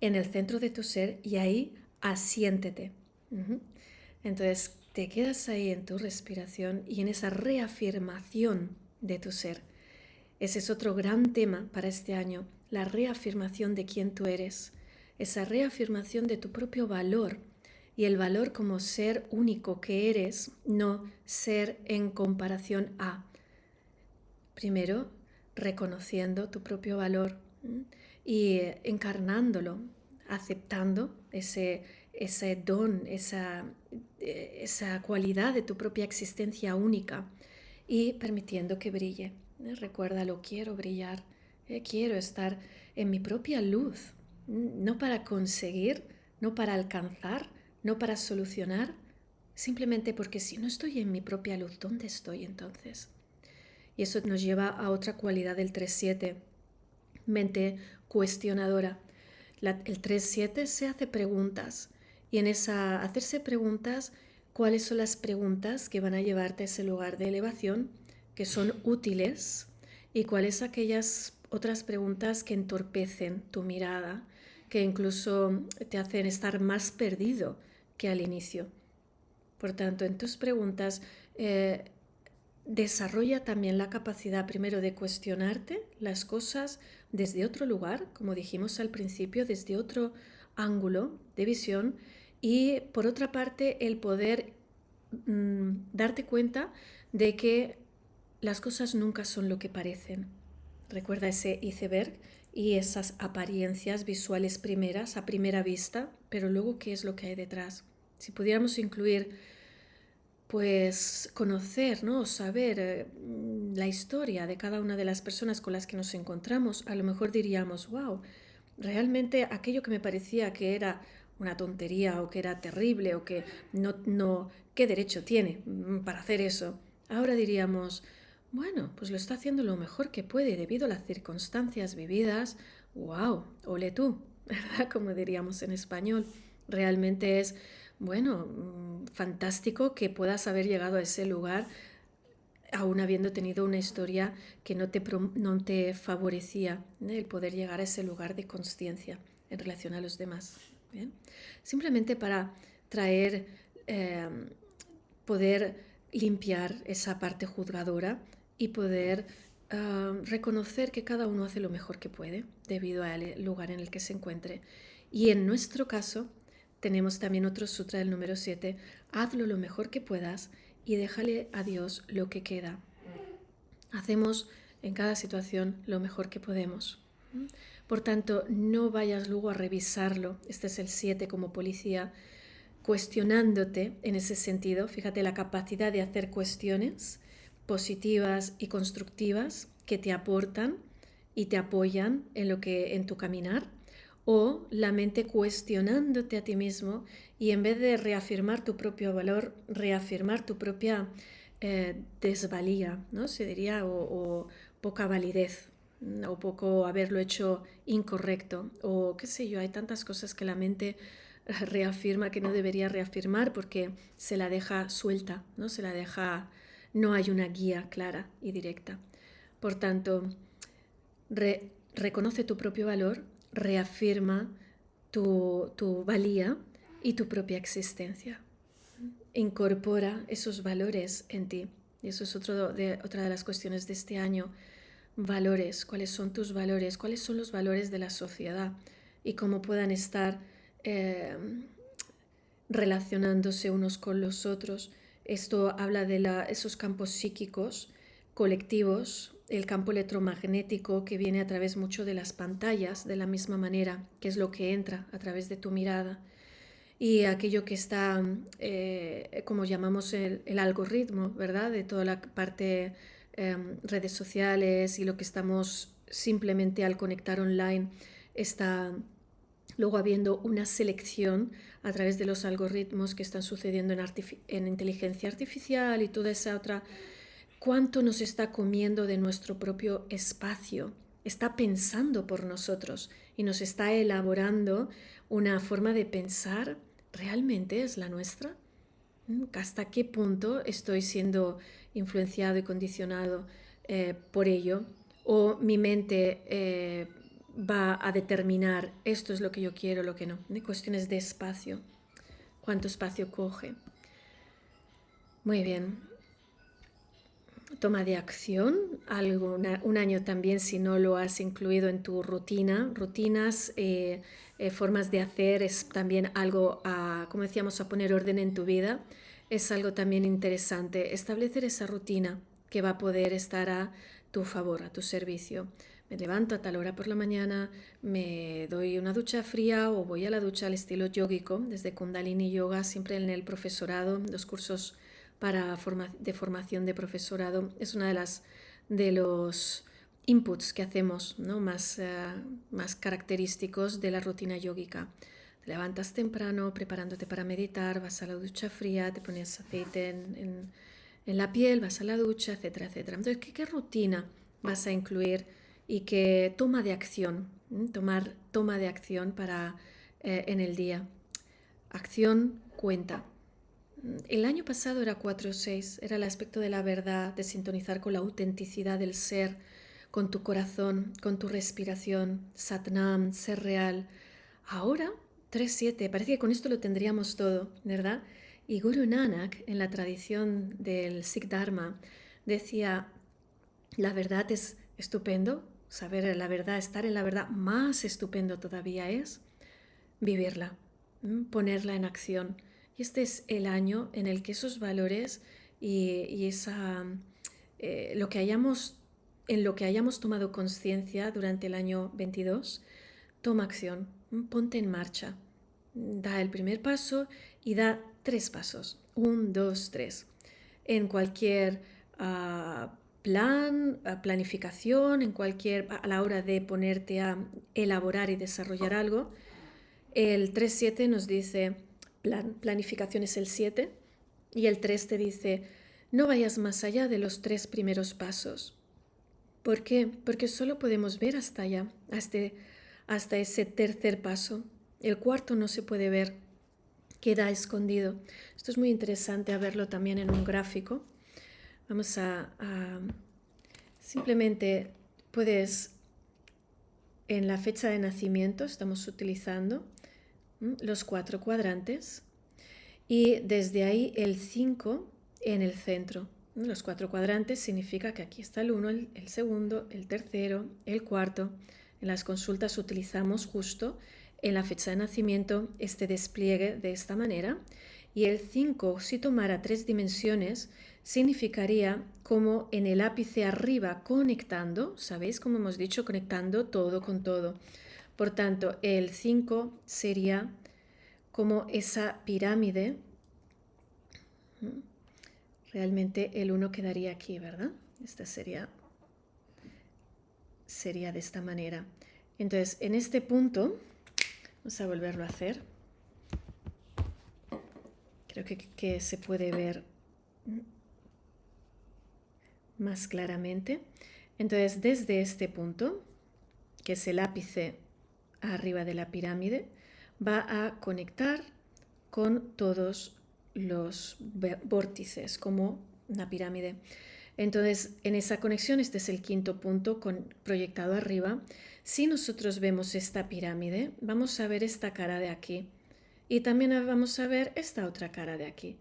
en el centro de tu ser y ahí asiéntete. Entonces te quedas ahí en tu respiración y en esa reafirmación de tu ser. Ese es otro gran tema para este año, la reafirmación de quién tú eres, esa reafirmación de tu propio valor y el valor como ser único que eres, no ser en comparación a. Primero, reconociendo tu propio valor y encarnándolo, aceptando ese don, esa cualidad de tu propia existencia única y permitiendo que brille. Recuérdalo, quiero brillar, quiero estar en mi propia luz, no para conseguir, no para alcanzar, no para solucionar, simplemente porque si no estoy en mi propia luz, ¿dónde estoy entonces? Y eso nos lleva a otra cualidad del 3-7, mente cuestionadora. El 3-7 se hace preguntas y en esa hacerse preguntas, ¿cuáles son las preguntas que van a llevarte a ese lugar de elevación, que son útiles? ¿Y cuáles aquellas otras preguntas que entorpecen tu mirada, que incluso te hacen estar más perdido que al inicio? Por tanto, en tus preguntas desarrolla también la capacidad primero de cuestionarte las cosas desde otro lugar, como dijimos al principio, desde otro ángulo de visión y por otra parte el poder darte cuenta de que las cosas nunca son lo que parecen. Recuerda ese iceberg y esas apariencias visuales primeras a primera vista, pero luego qué es lo que hay detrás. Si pudiéramos incluir pues conocer, ¿no? Saber la historia de cada una de las personas con las que nos encontramos, a lo mejor diríamos, wow, realmente aquello que me parecía que era una tontería o que era terrible o que no, ¿qué derecho tiene para hacer eso? Ahora diríamos, bueno, pues lo está haciendo lo mejor que puede debido a las circunstancias vividas, wow, ole tú, ¿verdad? Como diríamos en español, realmente es bueno, fantástico que puedas haber llegado a ese lugar aún habiendo tenido una historia que no te favorecía, el poder llegar a ese lugar de consciencia en relación a los demás. ¿Bien? Simplemente para traer, poder limpiar esa parte juzgadora y poder reconocer que cada uno hace lo mejor que puede debido al lugar en el que se encuentre. Y en nuestro caso, tenemos también otro sutra del número 7, hazlo lo mejor que puedas y déjale a Dios lo que queda. Hacemos en cada situación lo mejor que podemos. Por tanto, no vayas luego a revisarlo, este es el 7 como policía, cuestionándote en ese sentido. Fíjate la capacidad de hacer cuestiones positivas y constructivas que te aportan y te apoyan en tu caminar, o la mente cuestionándote a ti mismo y en vez de reafirmar tu propio valor, reafirmar tu propia desvalía, ¿no? Se diría, o poca validez, o poco haberlo hecho incorrecto, o qué sé yo, hay tantas cosas que la mente reafirma que no debería reafirmar porque se la deja suelta, ¿no? Se la deja, no hay una guía clara y directa. Por tanto, reconoce tu propio valor, reafirma tu valía y tu propia existencia. Incorpora esos valores en ti. Y eso es otra de las cuestiones de este año. Valores, ¿cuáles son tus valores? ¿Cuáles son los valores de la sociedad? Y cómo puedan estar relacionándose unos con los otros. Esto habla de esos campos psíquicos colectivos, el campo electromagnético que viene a través mucho de las pantallas, de la misma manera, que es lo que entra a través de tu mirada. y aquello que está, como llamamos el algoritmo, ¿verdad? De toda la parte redes sociales y lo que estamos simplemente al conectar online está luego habiendo una selección a través de los algoritmos que están sucediendo en inteligencia artificial y toda esa otra. ¿Cuánto nos está comiendo de nuestro propio espacio? Está pensando por nosotros y nos está elaborando una forma de pensar. ¿Realmente es la nuestra? ¿Hasta qué punto estoy siendo influenciado y condicionado por ello? ¿O mi mente va a determinar esto es lo que yo quiero, lo que no? Cuestiones de espacio. ¿Cuánto espacio coge? Muy bien. Toma de acción, un año también si no lo has incluido en tu rutina. Rutinas, formas de hacer es también algo, como decíamos, a poner orden en tu vida. Es algo también interesante. Establecer esa rutina que va a poder estar a tu favor, a tu servicio. Me levanto a tal hora por la mañana, me doy una ducha fría o voy a la ducha al estilo yógico, desde Kundalini Yoga, siempre en el profesorado, los cursos de formación de profesorado. Es una de los inputs que hacemos, ¿no? más característicos de la rutina yógica. Te levantas temprano preparándote para meditar, vas a la ducha fría, te pones aceite en la piel, vas a la ducha, etcétera, etcétera. Entonces, ¿qué rutina vas a incluir y qué toma de acción? Toma de acción en el día. Acción cuenta. El año pasado era 4-6, era el aspecto de la verdad, de sintonizar con la autenticidad del ser, con tu corazón, con tu respiración, Satnam, ser real. Ahora 3-7, parece que con esto lo tendríamos todo, ¿verdad? Y Guru Nanak, en la tradición del Sikh Dharma, decía, la verdad es estupendo, saber la verdad, estar en la verdad, más estupendo todavía es vivirla, ponerla en acción. Y este es el año en el que esos valores y lo que en lo que hayamos tomado conciencia durante el año 22, toma acción, ponte en marcha, da el primer paso y da 3 pasos, 1, 2, 3, en cualquier planificación, a la hora de ponerte a elaborar y desarrollar algo. El 3-7 nos dice, planificación es el 7, y el 3 te dice, no vayas más allá de los 3 primeros pasos. ¿Por qué? Porque solo podemos ver hasta allá, hasta ese tercer paso. El cuarto no se puede ver, queda escondido. Esto es muy interesante a verlo también en un gráfico. Vamos simplemente puedes, en la fecha de nacimiento estamos utilizando los 4 cuadrantes y desde ahí el 5 en el centro. Los 4 cuadrantes significa que aquí está el 1, el segundo, el tercero, el cuarto. En las consultas utilizamos justo en la fecha de nacimiento este despliegue de esta manera, y el 5, si tomara 3 dimensiones, significaría como en el ápice arriba conectando, ¿sabéis? Como hemos dicho, conectando todo con todo. Por tanto, el 5 sería como esa pirámide. Realmente el 1 quedaría aquí, ¿verdad? Esta sería de esta manera. Entonces, en este punto, vamos a volverlo a hacer. Creo que se puede ver más claramente. Entonces, desde este punto, que es el ápice arriba de la pirámide, va a conectar con todos los vórtices como una pirámide. Entonces, en esa conexión, este es el quinto punto proyectado arriba. Si nosotros vemos esta pirámide, vamos a ver esta cara de aquí y también vamos a ver esta otra cara de aquí.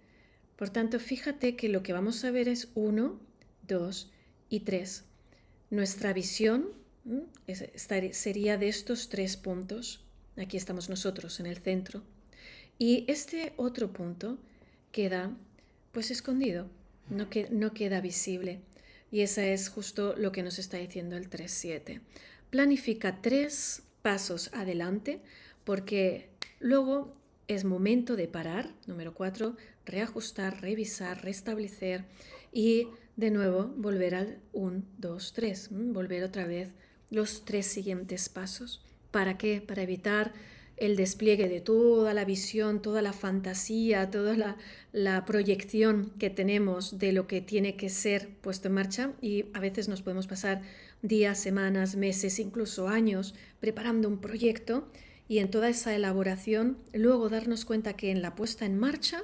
Por tanto, fíjate que lo que vamos a ver es 1, 2 y 3. Nuestra visión sería de estos 3 puntos. Aquí estamos nosotros en el centro. Y este otro punto queda pues escondido, no queda visible. Y esa es justo lo que nos está diciendo el 3-7. Planifica 3 pasos adelante, porque luego es momento de parar. Número 4, reajustar, revisar, restablecer y de nuevo volver al 1, 2, 3. Volver otra vez los 3 siguientes pasos. ¿Para qué? Para evitar el despliegue de toda la visión, toda la fantasía, toda la proyección que tenemos de lo que tiene que ser puesto en marcha, y a veces nos podemos pasar días, semanas, meses, incluso años preparando un proyecto, y en toda esa elaboración luego darnos cuenta que en la puesta en marcha,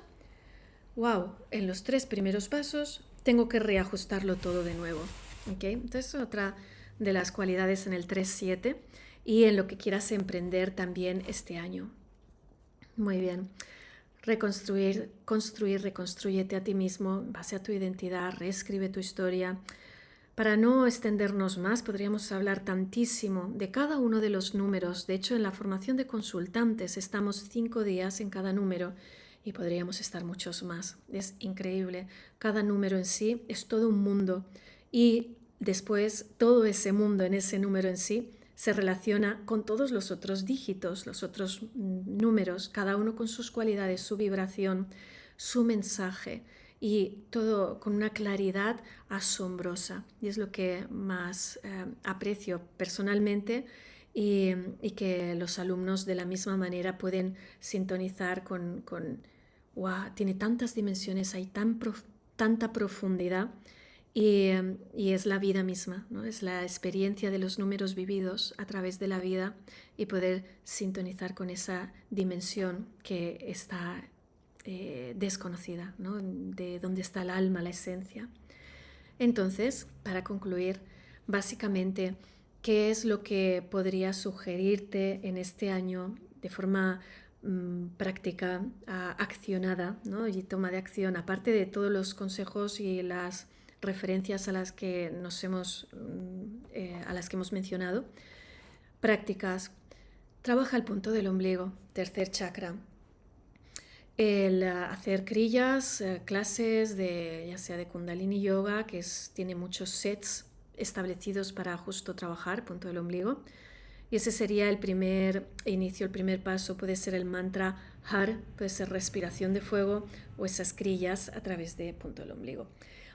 wow, en los 3 primeros pasos tengo que reajustarlo todo de nuevo. ¿Okay? Entonces, otra de las cualidades en el 3-7 y en lo que quieras emprender también este año. Muy bien. Reconstruir, construir, reconstrúyete a ti mismo, en base a tu identidad, reescribe tu historia. Para no extendernos más, podríamos hablar tantísimo de cada uno de los números. De hecho, en la formación de consultantes estamos 5 días en cada número y podríamos estar muchos más. Es increíble. Cada número en sí es todo un mundo y después todo ese mundo en ese número en sí se relaciona con todos los otros dígitos, los otros números, cada uno con sus cualidades, su vibración, su mensaje, y todo con una claridad asombrosa. Y es lo que más aprecio personalmente, y que los alumnos de la misma manera pueden sintonizar con wow, tiene tantas dimensiones, hay tanta profundidad. Y es la vida misma, ¿no? Es la experiencia de los números vividos a través de la vida y poder sintonizar con esa dimensión que está desconocida, ¿no? De dónde está el alma, la esencia. Entonces, para concluir, básicamente, ¿qué es lo que podría sugerirte en este año de forma práctica, accionada, ¿no? Y toma de acción, aparte de todos los consejos y las referencias a las que hemos mencionado? Prácticas. Trabaja el punto del ombligo, tercer chakra. El hacer crillas, clases de ya sea de Kundalini Yoga, que tiene muchos sets establecidos para justo trabajar punto del ombligo. Y ese sería el primer inicio, el primer paso. Puede ser el mantra Har, puede ser respiración de fuego o esas crillas a través de punto del ombligo.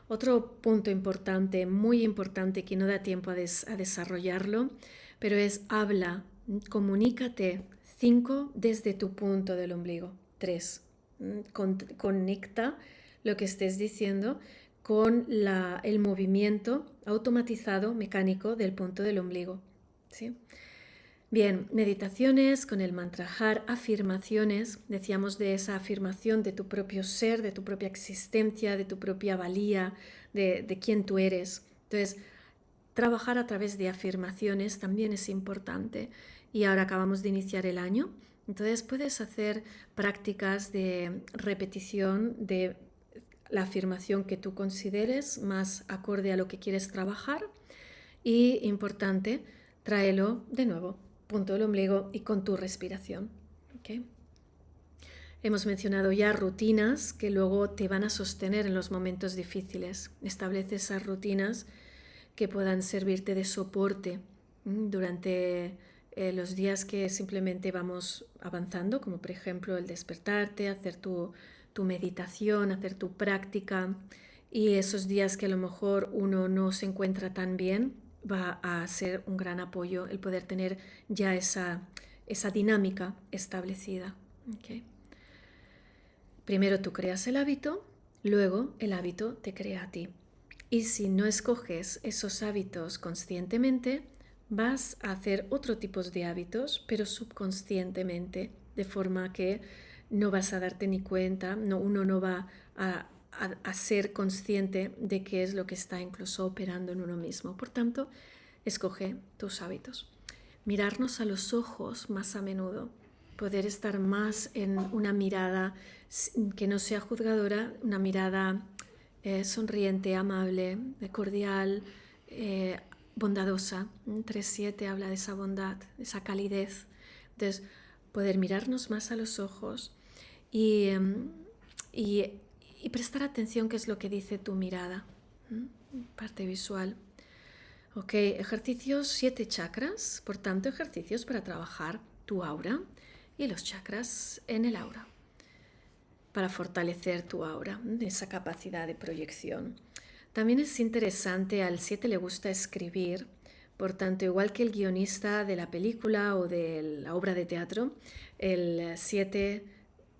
Otro punto importante, muy importante, que no da tiempo a desarrollarlo, pero es habla, comunícate. 5, desde tu punto del ombligo. 3, conecta lo que estés diciendo con el movimiento automatizado, mecánico del punto del ombligo. ¿Sí? Bien, meditaciones con el mantra Har, afirmaciones, decíamos de esa afirmación de tu propio ser, de tu propia existencia, de tu propia valía, de quién tú eres. Entonces, trabajar a través de afirmaciones también es importante. Y ahora acabamos de iniciar el año, entonces puedes hacer prácticas de repetición de la afirmación que tú consideres más acorde a lo que quieres trabajar. Y importante, tráelo de nuevo, punto del ombligo y con tu respiración. ¿Okay? Hemos mencionado ya rutinas que luego te van a sostener en los momentos difíciles. Establece esas rutinas que puedan servirte de soporte durante los días que simplemente vamos avanzando, como por ejemplo el despertarte, hacer tu meditación, hacer tu práctica, y esos días que a lo mejor uno no se encuentra tan bien, va a ser un gran apoyo el poder tener ya esa dinámica establecida. ¿Okay? Primero tú creas el hábito, luego el hábito te crea a ti. Y si no escoges esos hábitos conscientemente, vas a hacer otro tipo de hábitos, pero subconscientemente, de forma que no vas a darte ni cuenta, uno no va a ser consciente de qué es lo que está incluso operando en uno mismo. Por tanto, escoge tus hábitos. Mirarnos a los ojos más a menudo, poder estar más en una mirada que no sea juzgadora, una mirada sonriente, amable, cordial, bondadosa. 3-7 habla de esa bondad, de esa calidez. Entonces, poder mirarnos más a los ojos y prestar atención qué es lo que dice tu mirada. Parte visual. Ok, ejercicios 7 chakras, por tanto ejercicios para trabajar tu aura, y los chakras en el aura, para fortalecer tu aura, esa capacidad de proyección. También es interesante, al 7 le gusta escribir, por tanto, igual que el guionista de la película o de la obra de teatro, el 7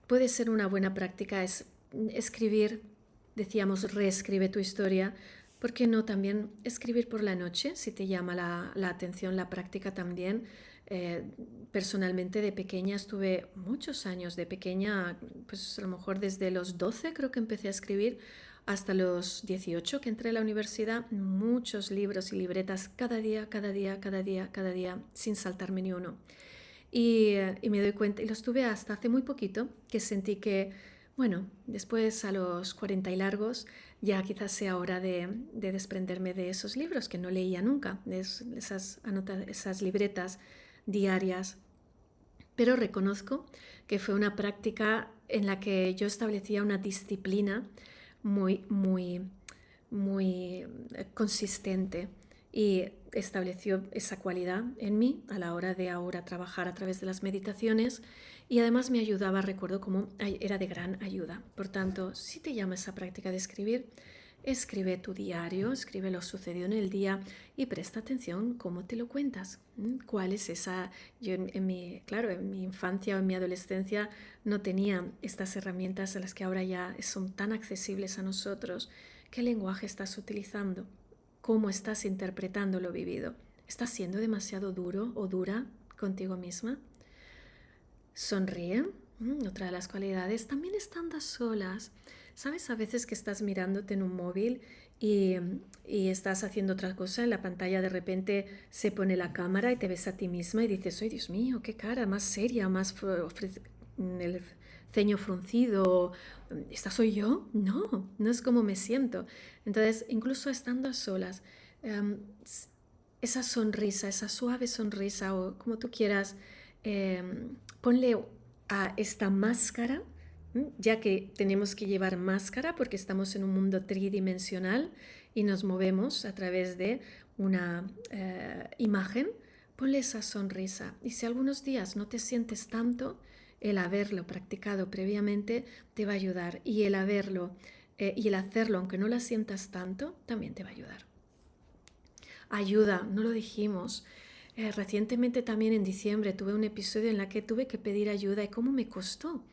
puede ser una buena práctica, es escribir, decíamos, reescribe tu historia. ¿Por qué no también escribir por la noche? Si te llama la atención la práctica también. Personalmente de pequeña estuve muchos años, de pequeña, pues a lo mejor desde los 12 creo que empecé a escribir hasta los 18 que entré a la universidad, muchos libros y libretas cada día, cada día, cada día, cada día, sin saltarme ni uno. Y me doy cuenta, y lo estuve hasta hace muy poquito, que sentí que, bueno, después a los 40 y largos, ya quizás sea hora de desprenderme de esos libros que no leía nunca, de esas libretas diarias. Pero reconozco que fue una práctica en la que yo establecía una disciplina muy, muy, muy consistente y estableció esa cualidad en mí a la hora de ahora trabajar a través de las meditaciones y además me ayudaba, recuerdo como era de gran ayuda. Por tanto, si te llama esa práctica de escribir, escribe tu diario, escribe lo sucedido en el día y presta atención cómo te lo cuentas. ¿Cuál es esa? Yo claro, en mi infancia o en mi adolescencia no tenía estas herramientas a las que ahora ya son tan accesibles a nosotros. ¿Qué lenguaje estás utilizando? ¿Cómo estás interpretando lo vivido? ¿Estás siendo demasiado duro o dura contigo misma? Sonríe, otra de las cualidades. También estando a solas. ¿Sabes? A veces que estás mirándote en un móvil y estás haciendo otra cosa, en la pantalla de repente se pone la cámara y te ves a ti misma y dices, ¡ay, Dios mío, qué cara más seria, más el ceño fruncido! ¿Esta soy yo? No, no es como me siento. Entonces, incluso estando a solas, esa sonrisa, esa suave sonrisa o como tú quieras, ponle a esta máscara, ya que tenemos que llevar máscara porque estamos en un mundo tridimensional y nos movemos a través de una imagen, ponle esa sonrisa. Y si algunos días no te sientes tanto, el haberlo practicado previamente te va a ayudar y el hacerlo, aunque no la sientas tanto, también te va a ayudar. Ayuda, no lo dijimos. Recientemente también en diciembre tuve un episodio en la que tuve que pedir ayuda y cómo me costó.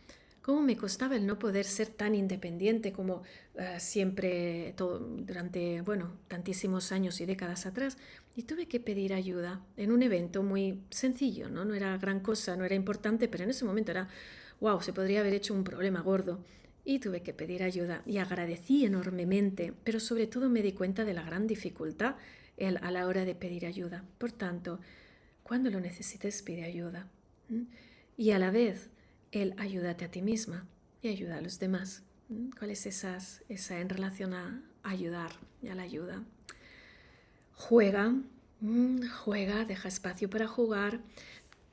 Cómo me costaba el no poder ser tan independiente como siempre durante, tantísimos años y décadas atrás. Y tuve que pedir ayuda en un evento muy sencillo, ¿no? No era gran cosa, no era importante, pero en ese momento era, wow, se podría haber hecho un problema gordo. Y tuve que pedir ayuda y agradecí enormemente, pero sobre todo me di cuenta de la gran dificultad a la hora de pedir ayuda. Por tanto, cuando lo necesites, pide ayuda. Y a la vez, ayúdate a ti misma y ayuda a los demás. ¿Cuál es esa en relación a ayudar y a la ayuda? Juega, deja espacio para jugar.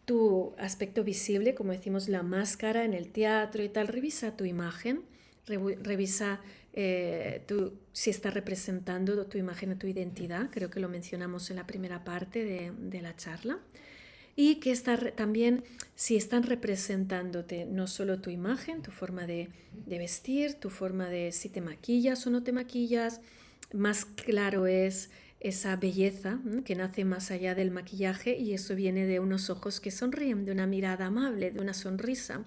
Tu aspecto visible, como decimos, la máscara en el teatro y tal, revisa tu imagen, revisa si está representando tu imagen o tu identidad, creo que lo mencionamos en la primera parte de la charla, y que también si están representándote no solo tu imagen, tu forma de vestir, tu forma de si te maquillas o no te maquillas, más claro es esa belleza que nace más allá del maquillaje y eso viene de unos ojos que sonríen, de una mirada amable, de una sonrisa,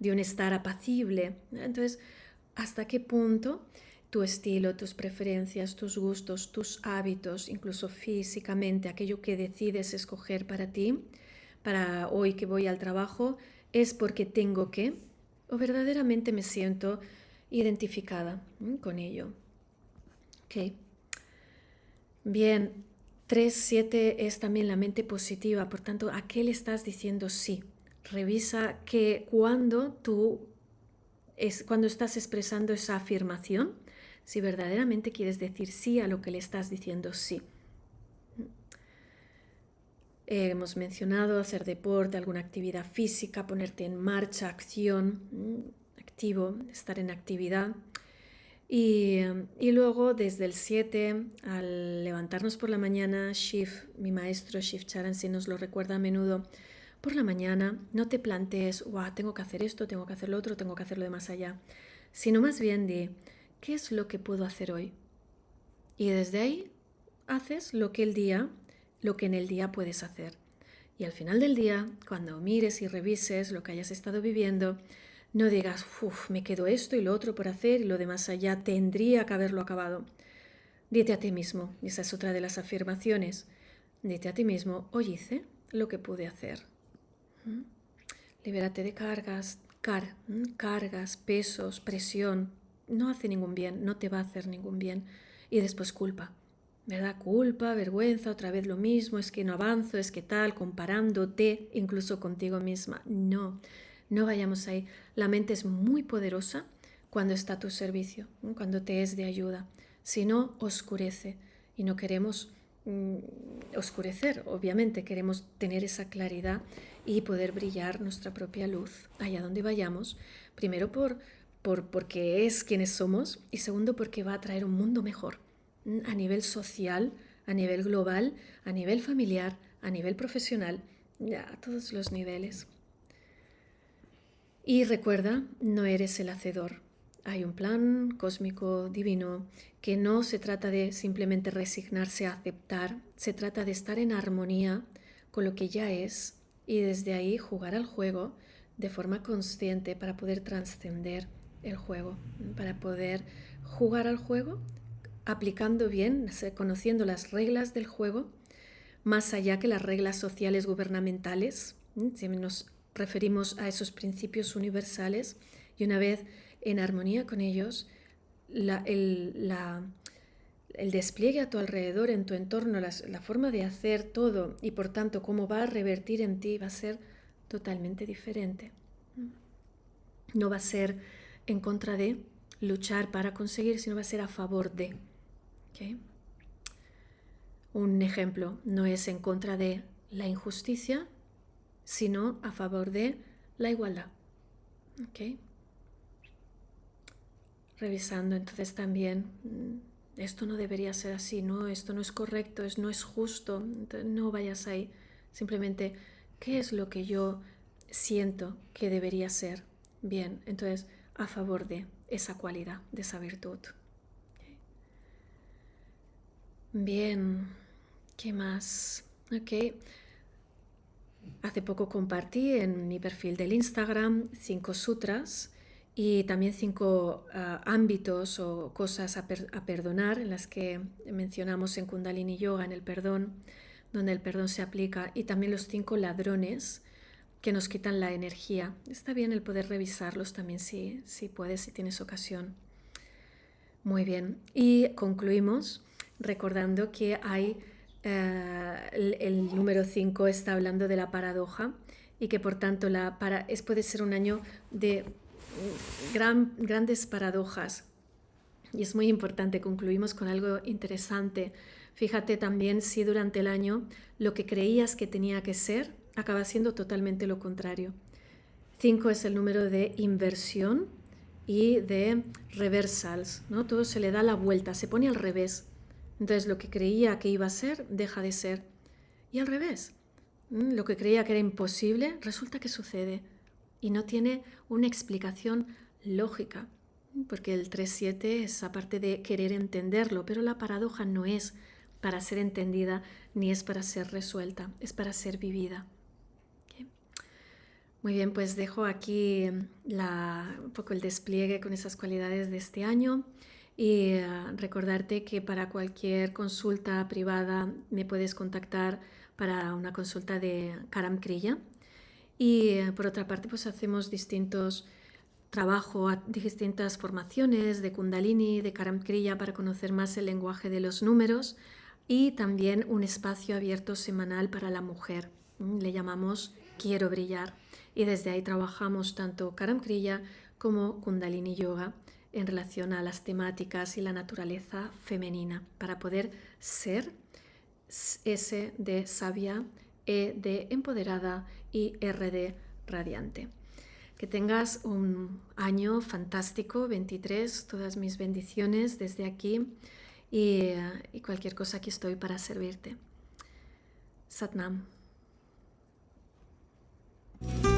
de un estar apacible. Entonces, ¿hasta qué punto tu estilo, tus preferencias, tus gustos, tus hábitos, incluso físicamente, aquello que decides escoger para ti, para hoy que voy al trabajo, es porque tengo que o verdaderamente me siento identificada con ello? Ok. Bien, 3-7 es también la mente positiva, por tanto, ¿a qué le estás diciendo sí? Revisa que cuando estás expresando esa afirmación, si verdaderamente quieres decir sí a lo que le estás diciendo sí. Hemos mencionado hacer deporte, alguna actividad física, ponerte en marcha, acción, activo, estar en actividad. Y luego desde el 7, al levantarnos por la mañana, mi maestro Shiv Charansi nos lo recuerda a menudo, por la mañana no te plantees, wow, tengo que hacer esto, tengo que hacer lo otro, tengo que hacerlo de más allá, sino más bien di, ¿qué es lo que puedo hacer hoy? Y desde ahí haces lo que en el día puedes hacer. Y al final del día, cuando mires y revises lo que hayas estado viviendo, no digas, uff, me quedó esto y lo otro por hacer y lo de más allá tendría que haberlo acabado. Dite a ti mismo, y esa es otra de las afirmaciones, dite a ti mismo, hoy hice lo que pude hacer. Libérate de cargas, pesos, presión. No hace ningún bien, no te va a hacer ningún bien. Y después culpa, ¿verdad? Culpa, vergüenza, otra vez lo mismo, es que no avanzo, es que tal, comparándote incluso contigo misma. No, no vayamos ahí. La mente es muy poderosa cuando está a tu servicio, cuando te es de ayuda. Si no, oscurece y no queremos oscurecer, obviamente queremos tener esa claridad y poder brillar nuestra propia luz allá donde vayamos, primero porque es quienes somos y segundo porque va a traer un mundo mejor a nivel social, a nivel global, a nivel familiar, a nivel profesional, a todos los niveles. Y recuerda, no eres el hacedor. Hay un plan cósmico divino que no se trata de simplemente resignarse a aceptar, se trata de estar en armonía con lo que ya es y desde ahí jugar al juego de forma consciente para poder trascender el juego, para poder jugar al juego aplicando bien, conociendo las reglas del juego, más allá que las reglas sociales gubernamentales, si nos referimos a esos principios universales y una vez en armonía con ellos, el despliegue a tu alrededor, en tu entorno, la forma de hacer todo y por tanto cómo va a revertir en ti va a ser totalmente diferente. No va a ser en contra de luchar para conseguir, sino va a ser a favor de. ¿Okay? Un ejemplo, no es en contra de la injusticia, sino a favor de la igualdad. ¿Okay? Revisando entonces también, esto no debería ser así, no, esto no es correcto, no es justo, entonces no vayas ahí. Simplemente, ¿qué es lo que yo siento que debería ser? Bien, entonces a favor de esa cualidad, de esa virtud. Bien, ¿qué más? Ok. Hace poco compartí en mi perfil del Instagram 5 sutras y también 5 ámbitos o cosas a perdonar en las que mencionamos en Kundalini Yoga, en el perdón, donde el perdón se aplica, y también los 5 ladrones que nos quitan la energía. Está bien el poder revisarlos también si puedes, si tienes ocasión. Muy bien, y concluimos recordando que hay el número 5 está hablando de la paradoja y que por tanto puede ser un año de grandes paradojas. Y es muy importante, concluimos con algo interesante. Fíjate también si durante el año lo que creías que tenía que ser acaba siendo totalmente lo contrario. 5 es el número de inversión y de reversals, ¿no? Todo se le da la vuelta, se pone al revés. Entonces lo que creía que iba a ser, deja de ser. Y al revés, lo que creía que era imposible, resulta que sucede. Y no tiene una explicación lógica, porque el 3-7 es aparte de querer entenderlo, pero la paradoja no es para ser entendida ni es para ser resuelta, es para ser vivida. ¿Okay? Muy bien, pues dejo aquí un poco el despliegue con esas cualidades de este año. Y recordarte que para cualquier consulta privada me puedes contactar para una consulta de Karam Kriya. Y por otra parte, pues hacemos distintas formaciones de Kundalini, de Karam Kriya para conocer más el lenguaje de los números y también un espacio abierto semanal para la mujer. Le llamamos Quiero Brillar. Y desde ahí trabajamos tanto Karam Kriya como Kundalini Yoga en relación a las temáticas y la naturaleza femenina para poder ser S de sabia, E de empoderada y R de radiante. Que tengas un año fantástico, 23, todas mis bendiciones desde aquí y cualquier cosa aquí estoy para servirte. Satnam. Ji